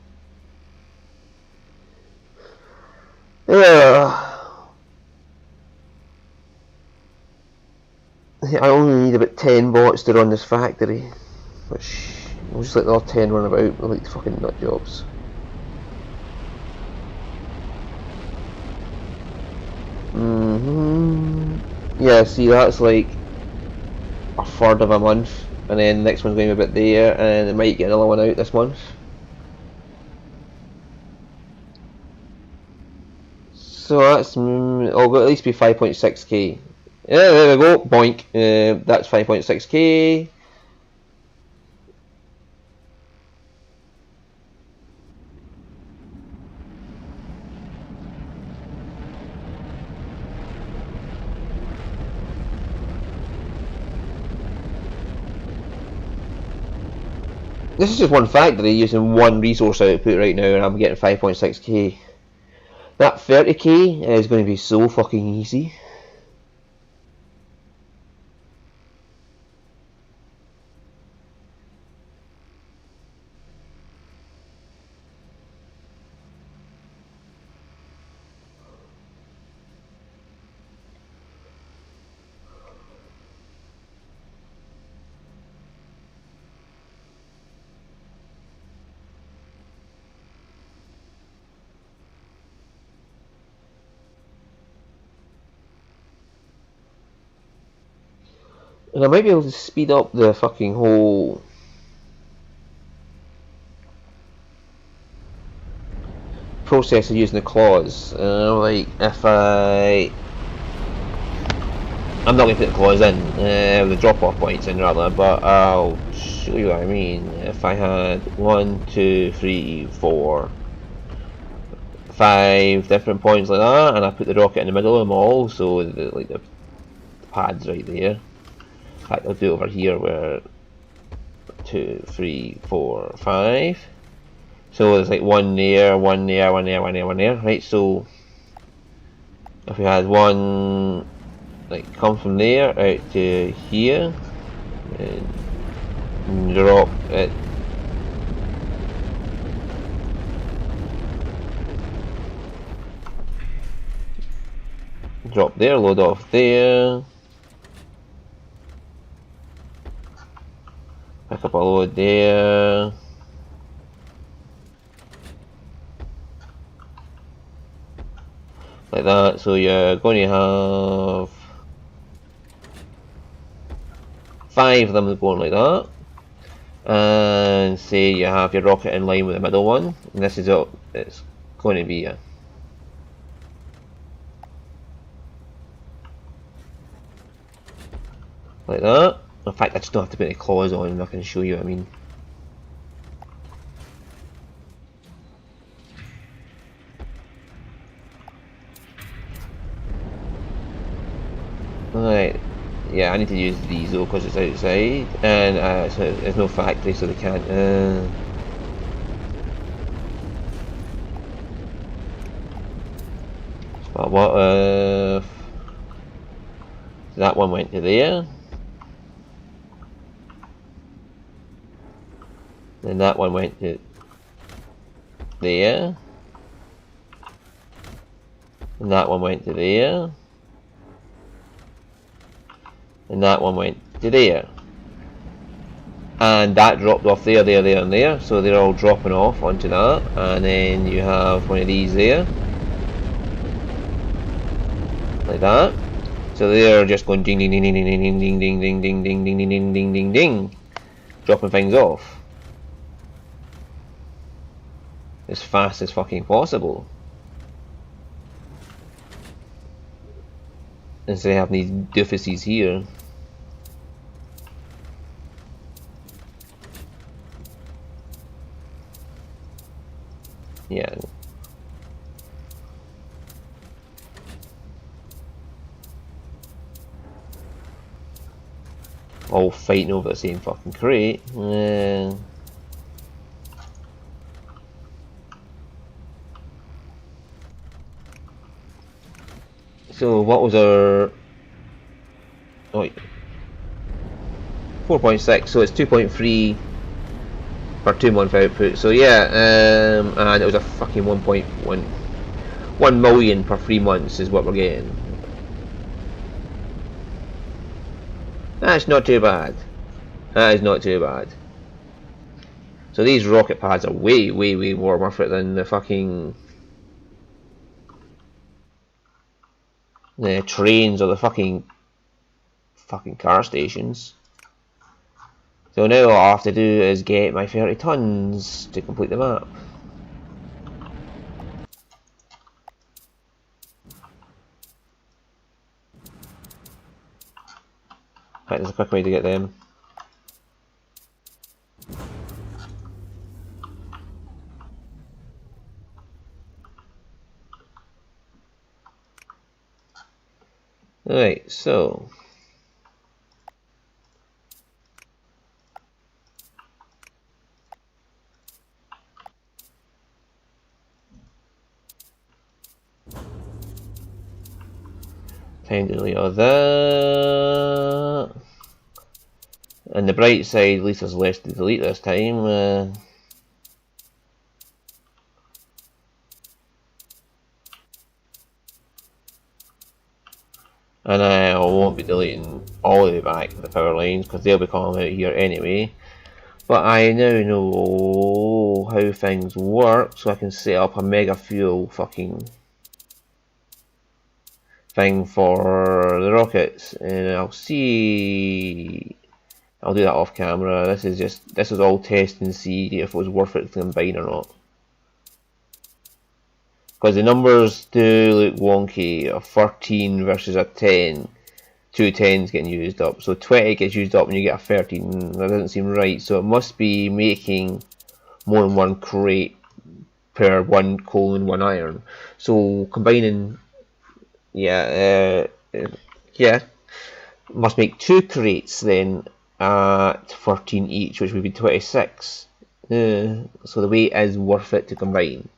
I only need about 10 bots to run this factory, which We'll just let the other 10 run about like fucking nut jobs. Yeah, see, that's like a third of a month, and then the next one's going to be a bit there, and it might get another one out this month. So that's, it'll at least be 5.6k. Yeah, there we go, boink. That's 5.6k. This is just one factory using one resource output right now, and I'm getting 5.6k. That 30k is going to be so fucking easy. And I might be able to speed up the fucking whole process of using the claws. Like if I'm not going to put the claws in, the drop off points in rather, but I'll show you what I mean. If I had 1, 2, 3, 4, 5 different points like that, and I put the rocket in the middle of them all, so like the pad's right there. In fact, I'll do it over here where 2, 3, 4, 5. So there's like one there, one there, one there, one there, one there, right? So if we had one like come from there out to here and drop it drop there, load off there. Pick up a load there. Like that, so you're going to have 5 of them going like that. And say you have your rocket in line with the middle one. And this is what it's going to be. Like that. In fact, I just don't have to put any claws on and I can show you what I mean. Right, yeah, I need to use these though because it's outside and so there's no factory so they can't. But what if that one went to there? Then that one went to there, and that one went to there, and that one went to there, and that dropped off there, there, there, and there, so they're all dropping off onto that, and then you have one of these there, like that, so they're just going ding ding ding ding ding ding ding ding ding ding ding ding ding ding ding ding, dropping things off as fast as fucking possible. Instead of having these doofuses here. Yeah. All fighting over the same fucking crate. So what was our 4.6, so it's 2.3 per 2 month output, so yeah, and it was a fucking 1 million per 3 months is what we're getting. That's not too bad. That is not too bad. So these rocket pads are way more worth it than the fucking trains or the fucking car stations. So now all I have to do is get my 30 tons to complete the map. Right, there's a quick way to get them. Alright, so time to delete all that. And the bright side, at least there's less to delete this time. And I won't be deleting all the way back the power lines because they'll be coming out here anyway. But I now know how things work, so I can set up a mega fuel fucking thing for the rockets, and I'll see. I'll do that off camera. This is all test and see if it was worth it to combine or not. Because the numbers do look wonky. A 13 versus a 10. 2 10s getting used up. So 20 gets used up and you get a 13. That doesn't seem right. So it must be making more than one crate per 1 coal and 1 iron. So combining, yeah, must make 2 crates then at 13 each, which would be 26. So the weight is worth it to combine.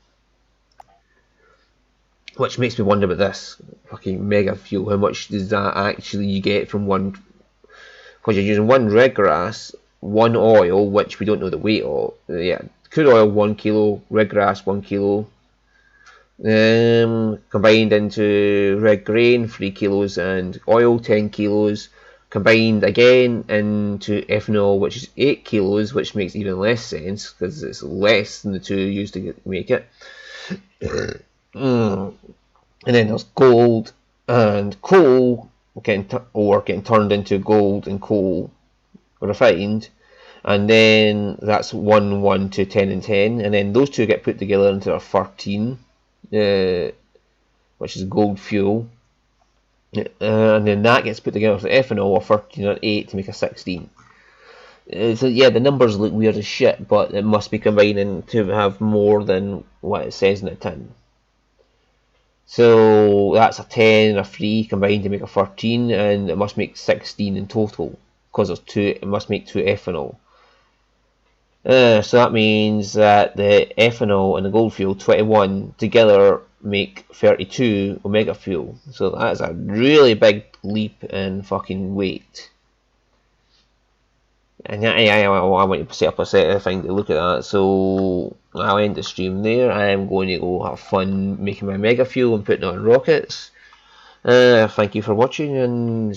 Which makes me wonder about this fucking mega fuel. How much does that actually you get from one? Because you're using 1 red grass, 1 oil, which we don't know the weight of. Yeah, crude oil 1 kilo, red grass 1 kilo. Combined into red grain 3 kilos and oil 10 kilos. Combined again into ethanol, which is 8 kilos, which makes even less sense because it's less than the 2 used to make it. And then there's gold and coal getting turned into gold and coal refined, and then that's 1 1 to 10 and 10, and then those two get put together into a 13, which is gold fuel, and then that gets put together with ethanol, or 13 and 8 to make a 16. So yeah, the numbers look weird as shit, but it must be combining to have more than what it says in the tin. So that's a 10 and a 3 combined to make a 13, and it must make 16 in total because there's 2. It must make 2 ethanol. So that means that the ethanol and the gold fuel 21 together make 32 omega fuel. So that's a really big leap in fucking weight. And I want to set up a set of things to look at that. So I'll end the stream there. I am going to go have fun making my mega fuel and putting it on rockets. Thank you for watching, and